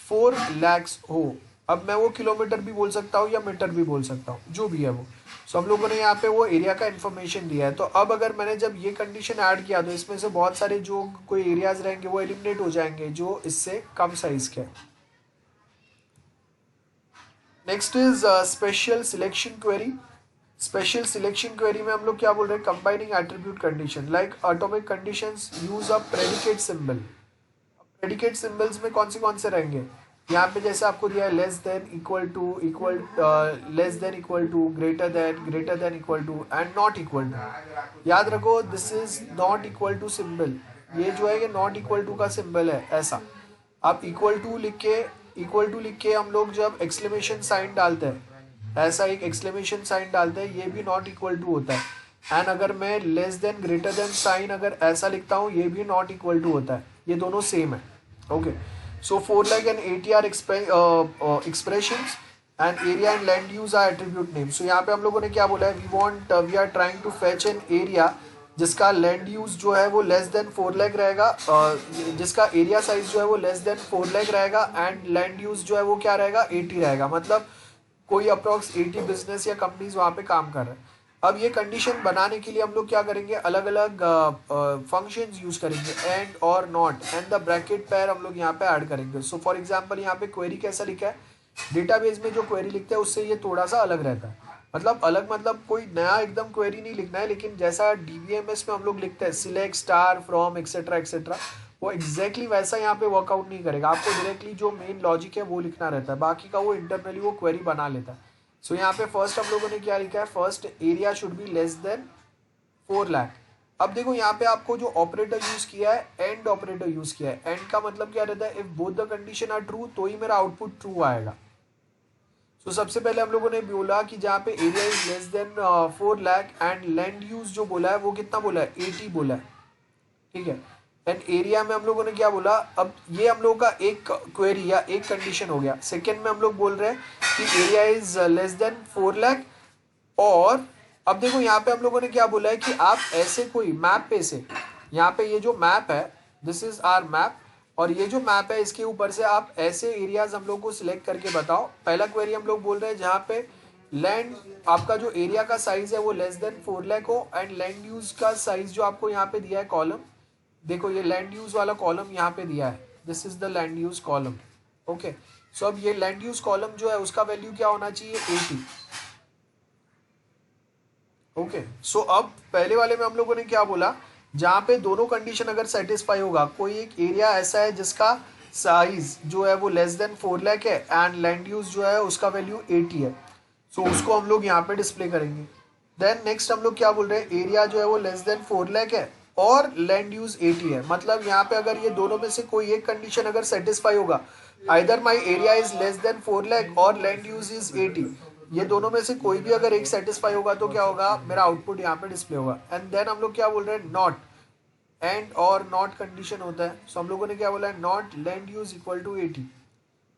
4 lakhs हो। अब मैं वो किलोमीटर भी बोल सकता हूँ या मीटर भी बोल सकता हूँ, जो भी है वो। सो हम लोगों ने यहाँ पे वो एरिया का इन्फॉर्मेशन दिया है। तो अब अगर मैंने जब ये कंडीशन ऐड किया तो इसमें से बहुत सारे जो कोई एरियाज रहेंगे वो एलिमिनेट हो जाएंगे जो इससे कम साइज के। Next is special selection query. Special selection query में हम लोग क्या बोल रहे हैं, combining attribute condition like atomic conditions use a predicate symbol. Predicate symbols में कौन से रहेंगे, यहाँ पे जैसे आपको दिया है less than, equal to, less than, equal to, greater than, equal to, and not equal to. याद रखो this is not equal to symbol, ये जो है ये नॉट इक्वल टू का सिंबल है। ऐसा आप इक्वल टू लिख के हम लोग जब एक्सक्लेमेशन साइन डालते हैं, ऐसा एक एक्सक्लेमेशन साइन डालते हैं, ये भी नॉट इक्वल टू होता है। एंड अगर मैं less than, greater than sign अगर ऐसा लिखता हूँ, ये भी नॉट इक्वल टू होता है, ये दोनों सेम है। Okay so 4 lakh and 80 are expressions and area and land use are attribute names। so यहाँ पे हम लोगों ने क्या बोला है, we are trying to fetch an area जिसका लैंड यूज जो है वो लेस देन 4 लाख रहेगा, जिसका एरिया साइज जो है वो लेस देन 4 लाख रहेगा, एंड लैंड यूज जो है वो क्या रहेगा, 80 रहेगा। मतलब कोई अप्रॉक्स 80 बिजनेस या कंपनीज वहाँ पे काम कर रहे हैं। अब ये कंडीशन बनाने के लिए हम लोग क्या करेंगे, अलग अलग फंक्शंस यूज करेंगे, एंड और नॉट एंड द ब्रैकेट पैर हम लोग यहाँ पे ऐड करेंगे। सो फॉर एग्जांपल यहाँ पे क्वेरी कैसा लिखा है, डेटाबेस में जो क्वेरी लिखते हैं उससे ये थोड़ा सा अलग रहता है। मतलब अलग मतलब कोई नया एकदम क्वेरी नहीं लिखना है, लेकिन जैसा डीबीएमएस में हम लोग लिखते हैं select star from etcetera etcetera, वो एग्जैक्टली वैसा यहाँ पे वर्कआउट नहीं करेगा। आपको डायरेक्टली जो मेन लॉजिक है वो लिखना रहता है, बाकी का वो इंटरनली वो क्वेरी बना लेता है। सो यहाँ पे फर्स्ट हम लोगों ने क्या लिखा है, first area should be less than 4 lakh. अब देखो यहाँ पे आपको जो ऑपरेटर यूज किया है, एंड ऑपरेटर यूज किया है। एंड का मतलब क्या रहता है, if both the condition are true तो ही मेरा आउटपुट ट्रू आएगा। तो सबसे पहले हम लोगों ने बोला कि जहाँ पे area is less than 4 lakh and land use जो बोला है वो कितना बोला है, 80 बोला है, ठीक है। एंड एरिया में हम लोगों ने क्या बोला, अब ये हम लोगों का एक क्वेरी या एक कंडीशन हो गया। सेकेंड में हम लोग बोल रहे हैं कि area is less than 4 lakh, और अब देखो यहाँ पे हम लोगों ने क्या बोला है कि आप ऐसे कोई मैप पे से, यहाँ पे ये जो मैप है दिस इज आवर मैप, और ये जो मैप है इसके ऊपर से आप ऐसे एरियाज हम लोग को सिलेक्ट करके बताओ। पहला क्वेरी हम लोग बोल रहे हैं जहाँ पे लैंड आपका जो एरिया का साइज है वो लेस देन 4 लाख हो, एंड लैंड यूज का साइज जो आपको यहाँ पे दिया है कॉलम, देखो ये लैंड यूज वाला कॉलम यहाँ पे दिया है, this is the land use column, okay. So अब ये लैंड यूज कॉलम जो है उसका वैल्यू क्या होना चाहिए, 80, ओके। सो अब पहले वाले में हम लोगों ने क्या बोला, जहाँ पे दोनों कंडीशन अगर सेटिस्फाई होगा, कोई एक एरिया ऐसा है जिसका साइज जो है वो लेस देन 4 लाख है एंड लैंड यूज जो है उसका वैल्यू 80 है, सो उसको हम लोग यहाँ पे डिस्प्ले करेंगे। देन नेक्स्ट हम लोग क्या बोल रहे हैं, एरिया जो है वो लेस देन 4 लाख है और लैंड यूज 80 है। मतलब यहाँ पे अगर ये दोनों में से कोई एक कंडीशन अगर सेटिस्फाई होगा, either my area is less than 4 lakh और लैंड यूज इज 80, ये दोनों में से कोई भी अगर एक सेटिस्फाई होगा तो क्या होगा, मेरा आउटपुट यहाँ पे डिस्प्ले होगा। एंड देन हम लोग क्या बोल रहे हैं, नॉट एंड और नॉट कंडीशन होता है। सो हम लोगों ने क्या बोला है, not land use equal to 80,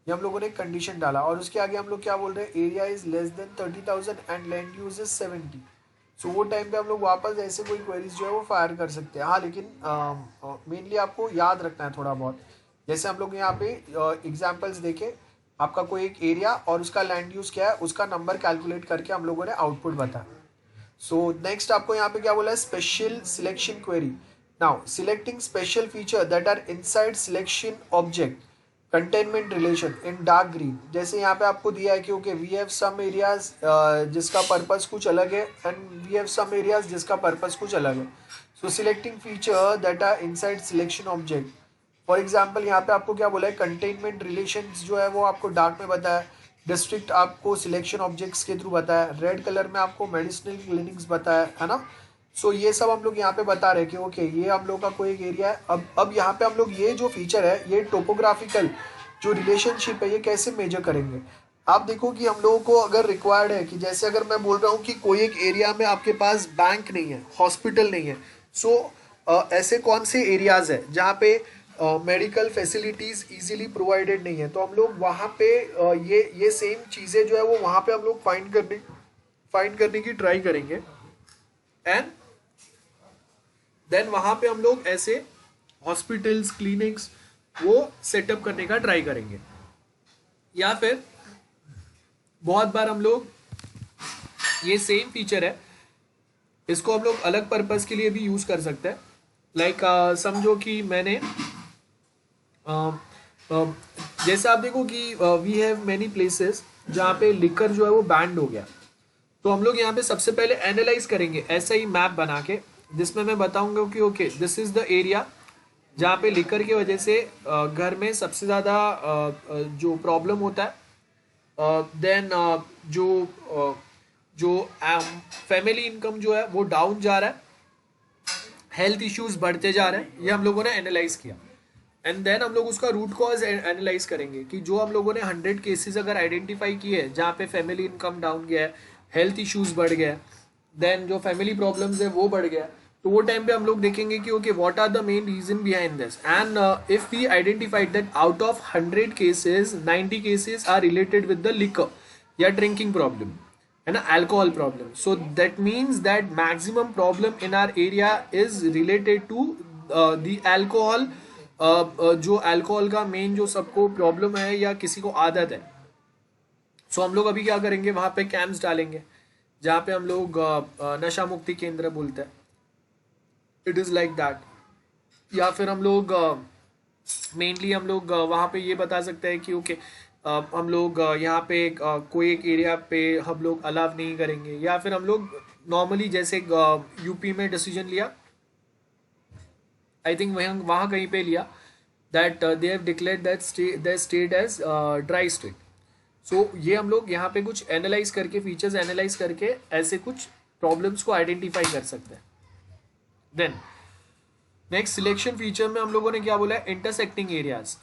ये हम लोगों ने एक कंडीशन डाला, और उसके आगे हम लोग क्या बोल रहे हैं, area is less than 30,000 and land use is 70। सो वो टाइम पे हम लोग वापस ऐसे कोई क्वेरीज जो है वो फायर कर सकते हैं। हाँ लेकिन मेनली आपको याद रखना है थोड़ा बहुत, जैसे हम लोग यहाँ पे एग्जाम्पल्स देखे, आपका कोई एक एरिया और उसका लैंड यूज क्या है उसका नंबर कैलकुलेट करके हम लोगों ने आउटपुट बताया। सो नेक्स्ट आपको यहाँ पे क्या बोला है, special selection query. Now selecting special feature that are inside selection object containment relation in dark green. जैसे यहाँ पे आपको दिया है कि okay we have some areas जिसका पर्पस कुछ अलग है and we have some areas जिसका पर्पस कुछ अलग है। So selecting feature that are inside selection object, for example यहाँ पे आपको क्या बोला है, कंटेनमेंट रिलेशंस जो है वो आपको डार्क में बताया, डिस्ट्रिक्ट आपको सिलेक्शन ऑब्जेक्ट्स के थ्रू बताया, रेड कलर में आपको मेडिसिनल क्लिनिक्स बताया है ना। सो ये सब हम लोग यहाँ पे बता रहे हैं कि ओके ये हम लोग का कोई एक एरिया है। अब यहाँ पे हम लोग ये जो फीचर है, ये टोपोग्राफिकल जो रिलेशनशिप है ये कैसे मेजर करेंगे। आप देखो कि हम लोगों को अगर रिक्वायर्ड है कि जैसे अगर मैं बोल रहा हूँ कि कोई एक एरिया में आपके पास बैंक नहीं है, हॉस्पिटल नहीं है, सो ऐसे कौन से एरियाज है जहाँ पे मेडिकल फैसिलिटीज इजीली प्रोवाइडेड नहीं है, तो हम लोग वहाँ पे ये सेम चीज़ें जो है वो वहाँ पे हम लोग फाइंड करने की ट्राई करेंगे, एंड देन वहाँ पे हम लोग ऐसे हॉस्पिटल्स क्लिनिक्स वो सेटअप करने का ट्राई करेंगे। या फिर बहुत बार हम लोग ये सेम फीचर है इसको हम लोग अलग पर्पस के लिए भी यूज कर सकते हैं। लाइक समझो कि मैंने जैसे आप देखो कि वी हैव मैनी प्लेसेस जहाँ पे लिकर जो है वो बैंड हो गया, तो हम लोग यहाँ पे सबसे पहले एनालाइज करेंगे ऐसा ही मैप बना के, जिसमें मैं बताऊंगा कि okay this is the area जहाँ पे लिकर की वजह से घर में सबसे ज़्यादा जो प्रॉब्लम होता है, देन जो फैमिली इनकम जो है वो डाउन जा रहा है, हेल्थ इश्यूज बढ़ते जा रहे हैं, ये हम लोगों ने एनालाइज किया। एंड देन हम लोग उसका रूट कॉज एनालाइज करेंगे कि जो हम लोगों ने 100 केसेस अगर आइडेंटिफाई किए हैं जहाँ पे फैमिली इनकम डाउन गया है, हेल्थ इश्यूज बढ़ गया, देन जो फैमिली प्रॉब्लम्स है वो बढ़ गया, तो वो टाइम पे हम लोग देखेंगे कि okay what are the main reason behind this. And if we identified that out of 100 cases 90 cases are related with the liquor या ड्रिंकिंग प्रॉब्लम है ना, alcohol problem, so that means that maximum problem in our area is related to the alcohol. जो अल्कोहल का मेन जो सबको प्रॉब्लम है या किसी को आदत है, सो हम लोग अभी क्या करेंगे वहाँ पे कैंप्स डालेंगे। जहाँ पे हम लोग नशा मुक्ति केंद्र बोलते हैं, इट इज़ लाइक दैट। या फिर हम लोग मेनली हम लोग वहाँ पे ये बता सकते हैं कि ओके हम लोग यहाँ पे कोई एक एरिया पे हम लोग अलाव नहीं करेंगे, या फिर हम लोग नॉर्मली जैसे यूपी में डिसीजन लिया, आई थिंक वहाँ वहाँ कहीं पे लिया that they have declared that state as dry state. So ये हम लोग यहाँ पे कुछ एनालाइज करके, फीचर्स एनालाइज करके ऐसे कुछ प्रॉब्लम्स को आइडेंटिफाई कर सकते हैं। देन नेक्स्ट सिलेक्शन फीचर में हम लोगों ने क्या बोला है, इंटरसेक्टिंग एरियाज।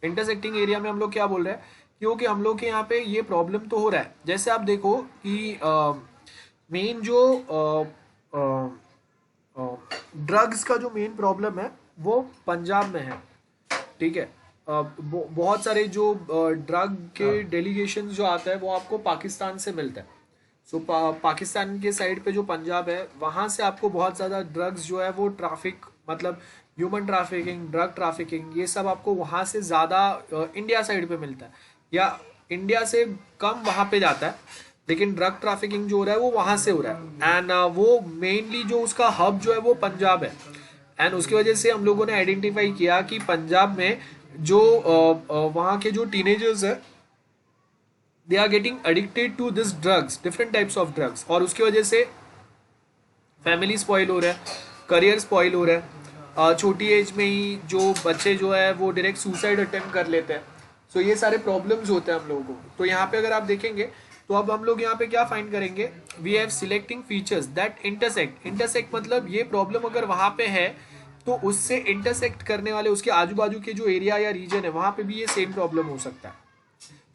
इंटरसेक्टिंग एरिया में हम लोग क्या बोल रहे हैं, क्योंकि हम लोग के यहाँ पे ये प्रॉब्लम तो हो रहा है। जैसे आप देखो कि मेन जो ड्रग्स का जो मेन प्रॉब्लम है वो पंजाब में है, ठीक है। बहुत सारे जो ड्रग के डेलीगेशन जो आता है वो आपको पाकिस्तान से मिलता है। सो पाकिस्तान के साइड पे जो पंजाब है वहाँ से आपको बहुत ज़्यादा ड्रग्स जो है वो ट्रैफिक, मतलब ह्यूमन ट्रैफिकिंग, ड्रग ट्रैफिकिंग, ये सब आपको वहाँ से ज़्यादा इंडिया साइड पे मिलता है, या इंडिया से कम वहाँ पे जाता है, लेकिन ड्रग ट्रैफिकिंग जो हो रहा है वो वहाँ से हो रहा है। एंड वो मेनली जो उसका हब जो है वो पंजाब है। एंड उसकी वजह से हम लोगों ने आइडेंटिफाई किया कि पंजाब में जो वहाँ के जो टीनेजर्स है they are getting addicted to this drugs, different types of drugs, और उसकी वजह से फैमिली स्पॉइल हो रहा है, करियर स्पॉइल हो रहा है, छोटी एज में ही जो बच्चे जो है वो डायरेक्ट सुसाइड अटेम्प्ट कर लेते हैं। सो ये सारे प्रॉब्लम्स होते हैं हम लोगों को। तो यहाँ पे अगर आप देखेंगे तो अब हम लोग यहाँ पे क्या फाइंड करेंगे, we have selecting features that intersect. Intersect मतलब ये प्रॉब्लम अगर वहाँ पे है तो उससे इंटरसेक्ट करने वाले उसके आजू बाजू के जो एरिया या रीजन है वहाँ पे भी ये सेम प्रॉब्लम हो सकता है।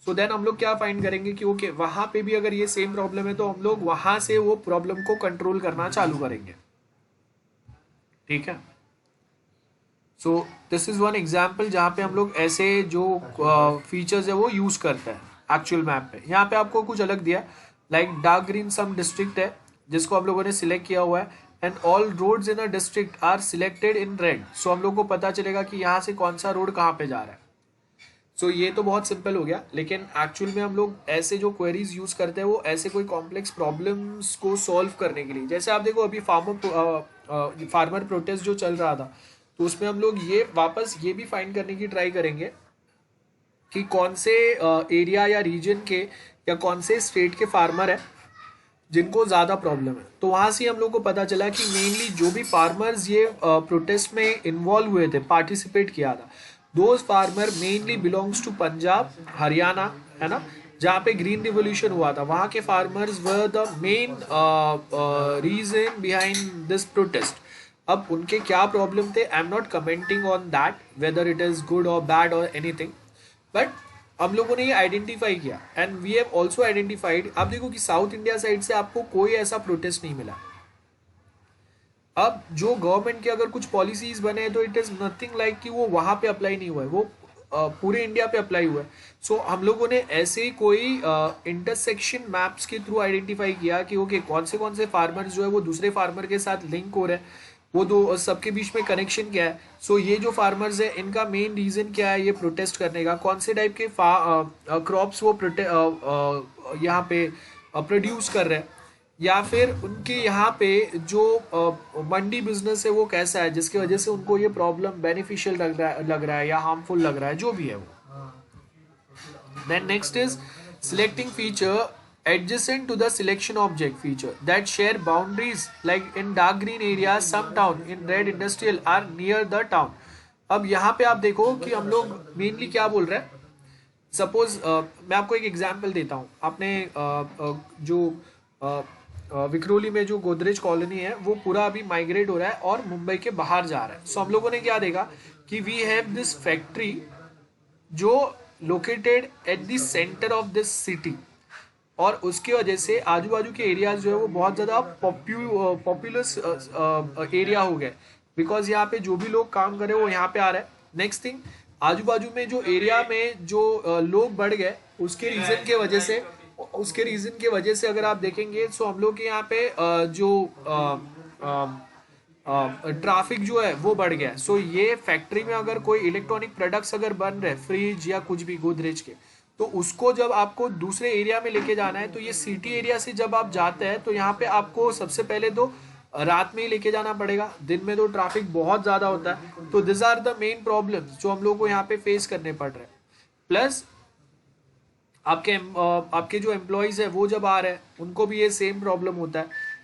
सो देन हम लोग क्या फाइंड करेंगे कि ओके वहाँ पे भी अगर ये सेम प्रॉब्लम है तो हम लोग वहाँ से वो प्रॉब्लम को कंट्रोल करना चालू करेंगे, ठीक है। So this is one example जहाँ पे हम लोग ऐसे जो फीचर्स है वो यूज करते हैं एक्चुअल मैप पे। यहाँ पे आपको कुछ अलग दिया, like dark green some district है जिसको हम लोगों ने सिलेक्ट किया हुआ है, and all roads in a district are selected in red. So हम लोग को पता चलेगा कि यहाँ से कौन सा रोड कहाँ पे जा रहा है। सो ये तो बहुत सिंपल हो गया, लेकिन एक्चुअल में हम लोग ऐसे जो क्वेरीज यूज करते हैं वो ऐसे कोई कॉम्प्लेक्स प्रॉब्लम्स को सॉल्व करने के लिए। जैसे आप देखो अभी फार्मर प्रोटेस्ट जो चल रहा था, तो उसमें हम लोग ये वापस ये भी फाइंड करने की ट्राई करेंगे कि कौन से एरिया या रीजन के या कौन से स्टेट के फार्मर है जिनको ज़्यादा प्रॉब्लम है। तो वहाँ से हम लोग को पता चला कि मेनली जो भी फार्मर्स ये प्रोटेस्ट में इन्वॉल्व हुए थे, पार्टिसिपेट किया था, those farmer mainly belongs to Punjab, Haryana, है ना, जहाँ पे ग्रीन रिवोल्यूशन हुआ था। वहाँ के farmers were the main reason behind this protest. अब उनके क्या प्रॉब्लम थे, I am not commenting on that whether it is good और बैड और एनीथिंग, बट हम लोगों ने ये आइडेंटिफाई किया and we have also identified. आप देखो कि साउथ इंडिया साइड से आपको कोई ऐसा प्रोटेस्ट नहीं मिला। अब जो गवर्नमेंट के अगर कुछ पॉलिसीज बने तो इट इज नथिंग लाइक कि वो वहां पे अप्लाई नहीं हुआ है, वो पूरे इंडिया पे अप्लाई हुआ है। सो हम लोगों ने ऐसे ही कोई इंटरसेक्शन मैप्स के थ्रू आइडेंटिफाई किया कि ओके कौन से फार्मर्स जो है वो दूसरे फार्मर के साथ लिंक हो रहे हैं, वो दो सबके बीच में कनेक्शन क्या है। सो ये जो फार्मर्स है इनका मेन रीजन क्या है ये प्रोटेस्ट करने का, कौन से टाइप के क्रॉप्स वो यहाँ पे प्रोड्यूस कर रहे हैं, या फिर उनके यहाँ पे जो मंडी बिजनेस है वो कैसा है जिसकी वजह से उनको ये प्रॉब्लम बेनिफिशियल लग रहा है या हार्मफुल लग रहा है, जो भी है वो। Then next is selecting feature adjacent to the selection object feature that share boundaries, like in dark green area some town in red industrial are near the town। अब यहाँ पे आप देखो कि हम लोग मेनली क्या बोल रहे हैं। सपोज मैं आपको एक एग्जांपल देता हूँ। आपने जो विक्रोली में जो गोदरेज कॉलोनी है वो पूरा अभी माइग्रेट हो रहा है और मुंबई के बाहर जा रहा है। सो हम लोगों ने क्या देखा कि वी हैव दिस फैक्ट्री जो located at the centre of this city, और उसकी वजह से आजू बाजू के एरियाज जो है वो बहुत ज़्यादा पॉपुलस एरिया हो गए, बिकॉज यहाँ पे जो भी लोग काम करे वो यहाँ पे आ रहे हैं। नेक्स्ट थिंग, आजू बाजू में जो एरिया में जो लोग बढ़ गए उसके रीज़न के वजह से अगर आप देखेंगे तो हम लोग के यहाँ पे जो ट्रैफिक जो है वो बढ़ गया है। सो ये फैक्ट्री में अगर कोई इलेक्ट्रॉनिक प्रोडक्ट्स अगर बन रहे, फ्रिज या कुछ भी गोदरेज के, तो उसको जब आपको दूसरे एरिया में लेके जाना है, तो ये सिटी एरिया से जब आप जाते हैं तो यहाँ पे आपको सबसे पहले तो रात में ही लेके जाना पड़ेगा, दिन में तो ट्रैफिक बहुत ज़्यादा होता है। तो this are the main problems जो हम लोग को यहाँ पे फेस करने पड़ रहे हैं। प्लस आपके जो एम्प्लॉयज़ है वो जब आ रहे हैं उनको भी ये सेम प्रॉब्लम होता है।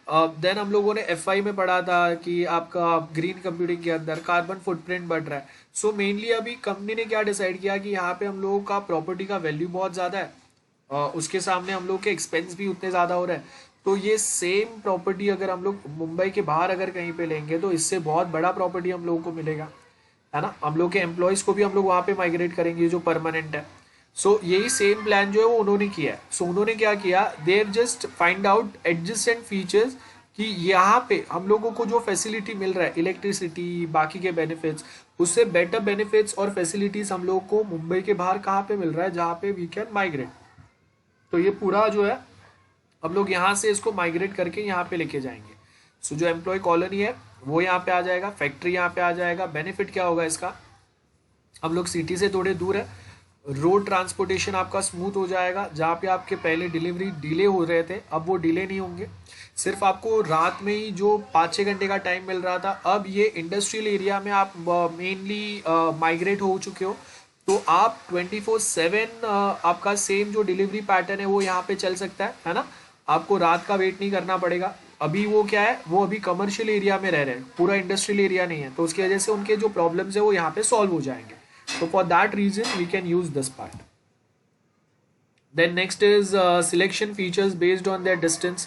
देन हम लोगों ने एफआई में पढ़ा था कि आपका ग्रीन कंप्यूटिंग के अंदर कार्बन फुटप्रिंट बढ़ रहा है। सो मेनली अभी कंपनी ने क्या डिसाइड किया कि यहाँ पे हम लोगों का प्रॉपर्टी का वैल्यू बहुत ज़्यादा है, उसके सामने हम लोग के एक्सपेंस भी उतने ज़्यादा हो रहे हैं। तो ये सेम प्रॉपर्टी अगर हम लोग मुंबई के बाहर अगर कहीं पे लेंगे तो इससे बहुत बड़ा प्रॉपर्टी हम लोगों को मिलेगा, है ना। हम लोग के एम्प्लॉयज़ को भी हम लोग वहाँ पे माइग्रेट करेंगे जो परमानेंट है। सो यही सेम प्लान जो है वो उन्होंने किया है। सो उन्होंने क्या किया, they just find out adjacent features कि यहाँ पे हम लोगों को जो फैसिलिटी मिल रहा है, इलेक्ट्रिसिटी, बाकी के बेनिफिट्स, उससे बेटर बेनिफिट्स और फैसिलिटीज़ हम लोगों को मुंबई के बाहर कहाँ पे मिल रहा है, जहाँ पे वी कैन माइग्रेट। तो ये पूरा जो है हम लोग यहाँ से इसको माइग्रेट करके यहाँ पे लेके जाएंगे। सो जो एम्प्लॉय कॉलोनी है वो यहाँ पे आ जाएगा, फैक्ट्री यहाँ पे आ जाएगा। बेनिफिट क्या होगा इसका, हम लोग सिटी से थोड़े दूर है, रोड ट्रांसपोर्टेशन आपका स्मूथ हो जाएगा। जहाँ पे आपके पहले डिलीवरी डिले हो रहे थे अब वो डिले नहीं होंगे। सिर्फ आपको रात में ही जो 5-6 घंटे का टाइम मिल रहा था, अब ये इंडस्ट्रियल एरिया में आप मेनली माइग्रेट हो चुके हो, तो आप 24/7 आपका सेम जो डिलीवरी पैटर्न है वो यहाँ पे चल सकता है ना। आपको रात का वेट नहीं करना पड़ेगा। अभी वो क्या है, वो अभी कमर्शियल एरिया में रह रहे हैं, पूरा इंडस्ट्रियल एरिया नहीं है, तो उसकी वजह से उनके जो प्रॉब्लम्स है वो यहाँ पे सॉल्व हो जाएंगे। So for that reason we can use this part. Then next is selection features based on their distance.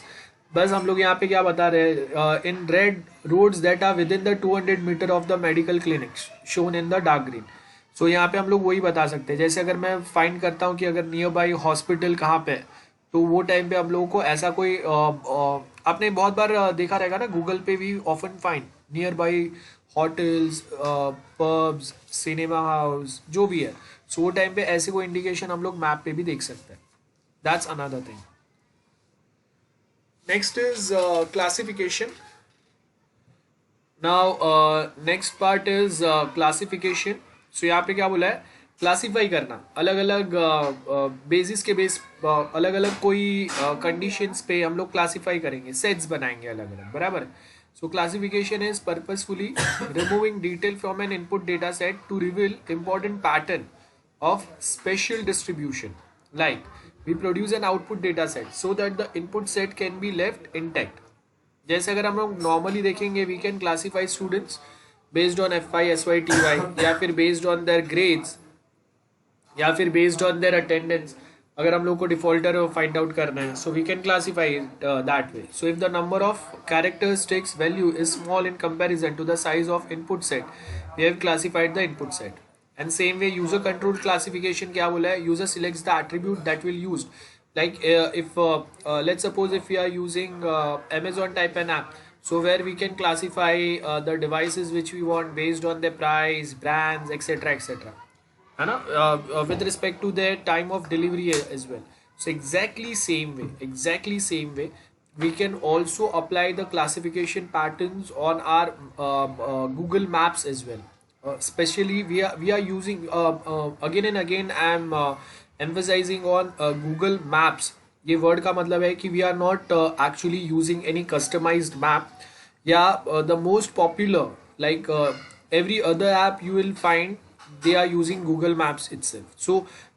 बस हम लोग यहाँ पे क्या बता रहे हैं, in red roads that are within the 200 meter of the medical clinics shown in the dark green. So यहाँ पे हम लोग वही बता सकते हैं, जैसे अगर मैं फाइंड करता हूँ कि अगर नियर बाई हॉस्पिटल कहाँ पे है, तो वो टाइम पे हम लोगों को ऐसा कोई आपने बहुत बार देखा रहेगा ना, गूगल पे भी often find near by hotels, pubs, cinema house, जो भी है। सो वो टाइम पे ऐसे कोई इंडिकेशन हम लोग मैप पे भी देख सकते हैं। That's another thing. Next is classification. Now next part is classification. So यहाँ पे क्या बोला है, क्लासीफाई करना, अलग अलग बेसिस के बेस अलग अलग कोई कंडीशंस पे हम लोग क्लासीफाई करेंगे, सेट्स बनाएंगे अलग अलग, बराबर। So classification is purposefully removing detail from an input data set to reveal important pattern of spatial distribution. Like we produce an output data set so that the input set can be left intact. जैसे अगर हम लोग नॉर्मली देखेंगे, we can classify students based on FI, SY, TY, या फिर based on their grades, या फिर based on their attendance। अगर हम लोग को डिफॉल्टर फाइंड आउट करना है, so we can classify that way. So if the number of characteristics value is small in comparison to the size of input set, we have classified the input set. And same way user control classification क्या बोला है, user selects the attribute that will used. like if let's suppose if we are using Amazon type an app, so where we can classify the devices which we want based on their price, brands, etc, है ना, with respect to their time of delivery as well. So exactly same way we can also apply the classification patterns on our Google Maps as well. Especially we are using again and again I am emphasizing on Google Maps. ये word का मतलब है कि we are not actually using any customized map. Yeah, the most popular, like every other app you will find they are using Google Maps itself. So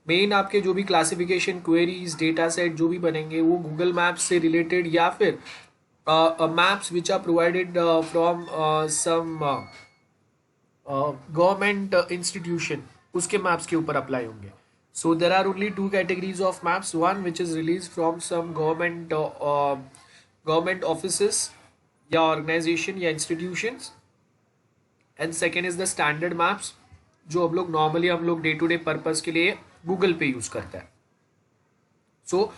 main आपके जो भी क्लासिफिकेशन क्वेरीज, डेटा सेट जो भी बनेंगे वो गूगल मैप्स से रिलेटेड, या फिर maps which are provided from some government institution, उसके मैप्स के ऊपर अप्लाई होंगे। So there are only 2 categories of maps, one which is release from some government offices या ऑर्गेनाइजेशन या institutions, and second is the standard maps जो हम लोग नॉर्मली हम लोग डे टू डे पर्पस के लिए गूगल पे यूज करते हैं। सो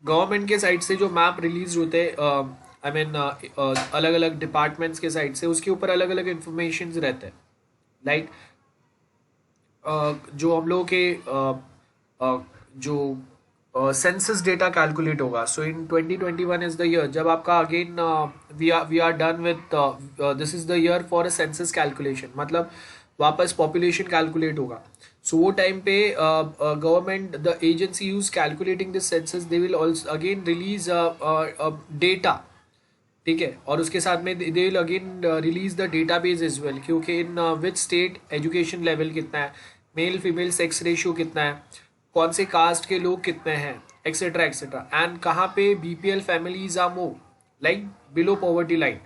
गवर्नमेंट के साइड से जो मैप रिलीज होते हैं, आई मीन अलग अलग डिपार्टमेंट्स के साइड से, उसके ऊपर अलग अलग इंफॉर्मेशन रहते हैं। लाइक जो हम लोगों के जो सेंसस डेटा कैलकुलेट होगा, so in 2021 is the year जब आपका again we are done with this is the year for a census calculation, मतलब वापस पॉपुलेशन कैलकुलेट होगा। सो वो टाइम पे government the agency use calculating this census, they will also again release data, ठीक है, और उसके साथ में they will again release the database as well, क्योंकि in which state education level कितना है, मेल फीमेल सेक्स रेशियो कितना है, कौन से कास्ट के लोग कितने हैं, एक्सेट्रा एक्सेट्रा, एंड कहाँ पे BPL families are more like below poverty line,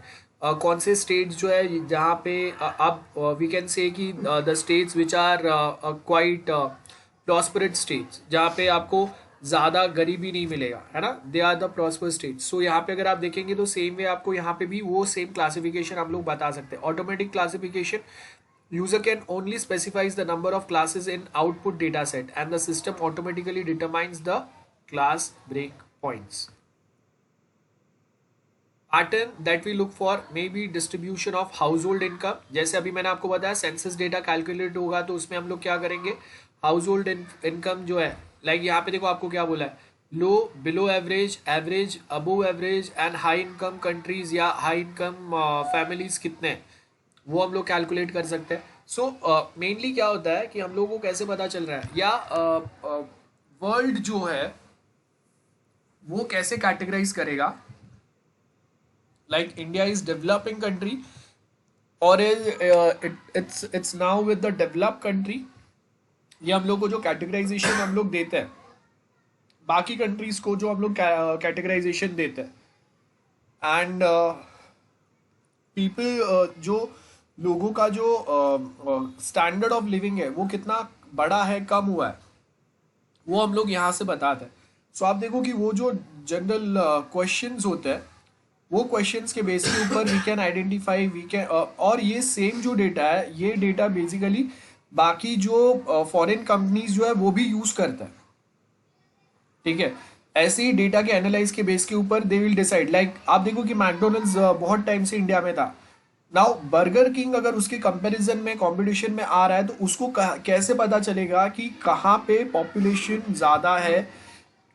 कौन से स्टेट्स जो है जहाँ पे अब वी कैन से कि the states which are quite prosperous states, जहाँ पे आपको ज़्यादा गरीबी नहीं मिलेगा, है ना, they are the prosper states. So यहाँ पे अगर आप देखेंगे तो सेम वे आपको यहाँ पे भी वो सेम क्लासिफिकेशन हम लोग बता सकते हैं। Automatic classification, user can only specifies the number of classes in output data set and the system automatically determines the class break points. Pattern that we look for may be distribution of household income, जैसे अभी मैंने आपको बताया सेंसस डेटा कैलकुलेट होगा तो उसमें हम लोग क्या करेंगे, हाउस होल्ड इनकम जो है, लाइक यहाँ पे देखो आपको क्या बोला है, low, below average, average, above average and high income countries या हाई इनकम फैमिलीज कितने हैं वो हम लोग कैलकुलेट कर सकते हैं। सो मेनली क्या होता है कि हम लोगों को कैसे पता चल रहा है, या वर्ल्ड जो है वो कैसे कैटेगराइज करेगा, like India is developing country और it's now with the developed country, ये हम लोग को जो कैटेगराइजेशन हम लोग देते हैं, बाकी कंट्रीज को जो हम लोग कैटेगराइजेशन देते हैं, एंड पीपल जो लोगों का जो स्टैंडर्ड ऑफ लिविंग है वो कितना बड़ा है, कम हुआ है, वो हम लोग यहाँ से बताते हैं। सो आप देखो कि वो जो जनरल क्वेश्चंस होते हैं वो क्वेश्चंस के बेस के ऊपर we can identify, we can, और ये सेम जो डेटा है ये डेटा बेसिकली बाकी जो फॉरेन कंपनीज जो है वो भी यूज करता है, ठीक है। ऐसे ही डेटा के एनालाइज के बेस के ऊपर दे विल डिसाइड, लाइक आप देखो कि मैकडोनल्ड्स बहुत टाइम से इंडिया में था, नाउ बर्गर किंग अगर उसके कंपैरिजन में कंपटीशन में आ रहा है तो उसको कैसे पता चलेगा कि कहाँ पे पॉपुलेशन ज़्यादा है,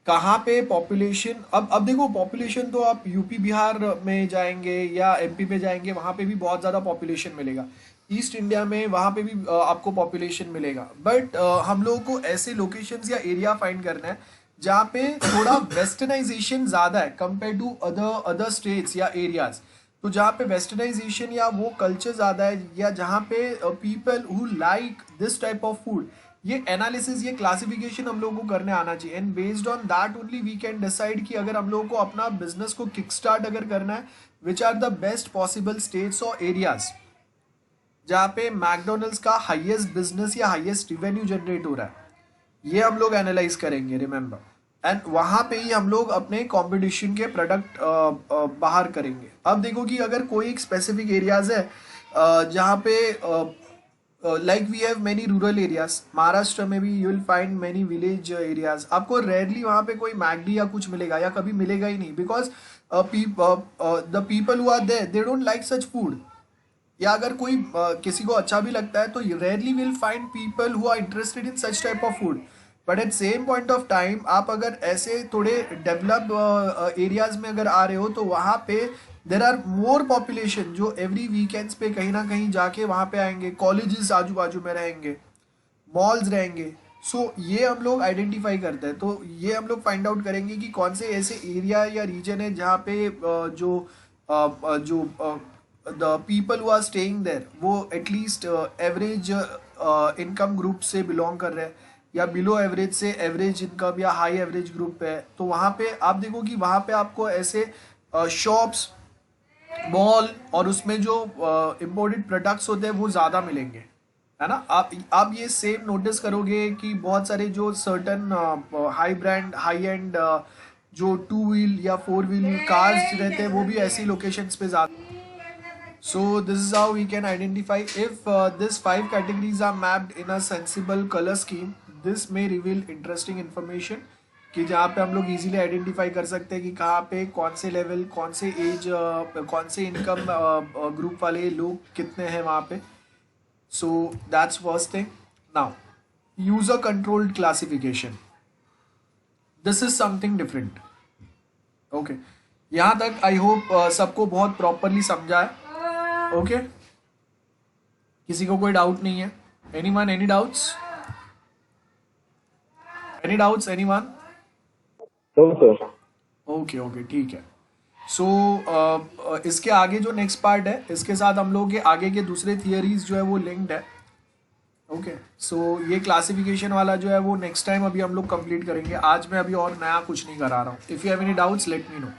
कहाँ पे पॉपुलेशन, अब देखो पॉपुलेशन तो आप यूपी बिहार में जाएंगे या एमपी में जाएंगे वहाँ पे भी बहुत ज़्यादा पॉपुलेशन मिलेगा, ईस्ट इंडिया में वहाँ पे भी आपको पॉपुलेशन मिलेगा, बट हम लोगों को ऐसे लोकेशंस या एरिया फाइंड करना है जहाँ पे थोड़ा वेस्टर्नाइजेशन ज़्यादा है कंपेयर टू अदर स्टेट्स या एरियाज, तो जहाँ पे वेस्टर्नाइजेशन या वो कल्चर ज़्यादा है या जहाँ पे people who like this type of food, ये एनालिसिस, ये क्लासिफिकेशन हम लोगों को करने आना चाहिए, and based on that only we can decide कि अगर हम लोगों को अपना बिजनेस को किक स्टार्ट अगर करना है, which are the best possible states और एरियाज जहाँ पे मैकडोनल्ड्स का हाईएस्ट बिजनेस या हाईएस्ट रिवेन्यू जनरेट हो रहा है, ये हम लोग एनालाइज करेंगे, रिमेंबर, एंड वहाँ पे ही हम लोग अपने कंपटीशन के प्रोडक्ट बाहर करेंगे। अब देखो कि अगर कोई एक स्पेसिफिक एरियाज है जहाँ पे like we have many rural areas, Maharashtra में भी you will find many village areas, आपको रेयरली वहाँ पे कोई मैगडी या कुछ मिलेगा या कभी मिलेगा ही नहीं, because the people who are there they don't like such food, या अगर कोई किसी को अच्छा भी लगता है तो rarely will find people who are interested in such type of food, but at same point of time आप अगर ऐसे थोड़े डेवलप एरियाज में अगर आ रहे हो तो वहाँ पे देर आर मोर पॉपुलेशन जो एवरी वीकेंड्स पे कहीं ना कहीं जाके वहाँ पे आएंगे, कॉलेजेस आजू बाजू में रहेंगे, मॉल्स रहेंगे, सो ये हम लोग आइडेंटिफाई करते हैं, तो ये हम लोग फाइंड आउट करेंगे कि कौन से ऐसे एरिया या रीजन है जहाँ पे जो the people who are staying there वो एटलीस्ट एवरेज इनकम ग्रुप से बिलोंग कर रहे हैं या बिलो एवरेज से एवरेज इनकम या हाई एवरेज ग्रुप पे है, तो वहाँ पे आप देखो कि वहाँ पे आपको ऐसे शॉप्स, मॉल और उसमें जो इम्पोर्टेड प्रोडक्ट्स होते हैं वो ज़्यादा मिलेंगे, है ना। आप ये सेम नोटिस करोगे कि बहुत सारे जो certain high brand, high and जो 2 व्हील या 4 व्हील कार्स रहते हैं वो भी ऐसी लोकेशंस पे ज़्यादा। So this is how we can identify if these 5 categories are mapped in a sensible color scheme. This may reveal interesting information कि जहाँ पे हम लोग इजीली आइडेंटिफाई कर सकते हैं कि कहाँ पे कौन से लेवल, कौन से एज, कौन से इनकम ग्रुप वाले लोग कितने हैं वहाँ पे। So that's first thing. Now user controlled classification, this is something different. Okay, यहाँ तक आई होप सबको बहुत प्रॉपरली समझा है। ओके, किसी को कोई डाउट नहीं है? Anyone, any doubts? Any doubts anyone? No sir. Okay okay ठीक है। सो इसके आगे जो नेक्स्ट पार्ट है, इसके साथ हम लोग के आगे के दूसरे थियरीज जो है वो लिंक्ड है। ओके सो ये क्लासिफिकेशन वाला जो है वो नेक्स्ट टाइम अभी हम लोग कंप्लीट करेंगे। आज मैं अभी और नया कुछ नहीं करा रहा हूँ। If you have any doubts let me know.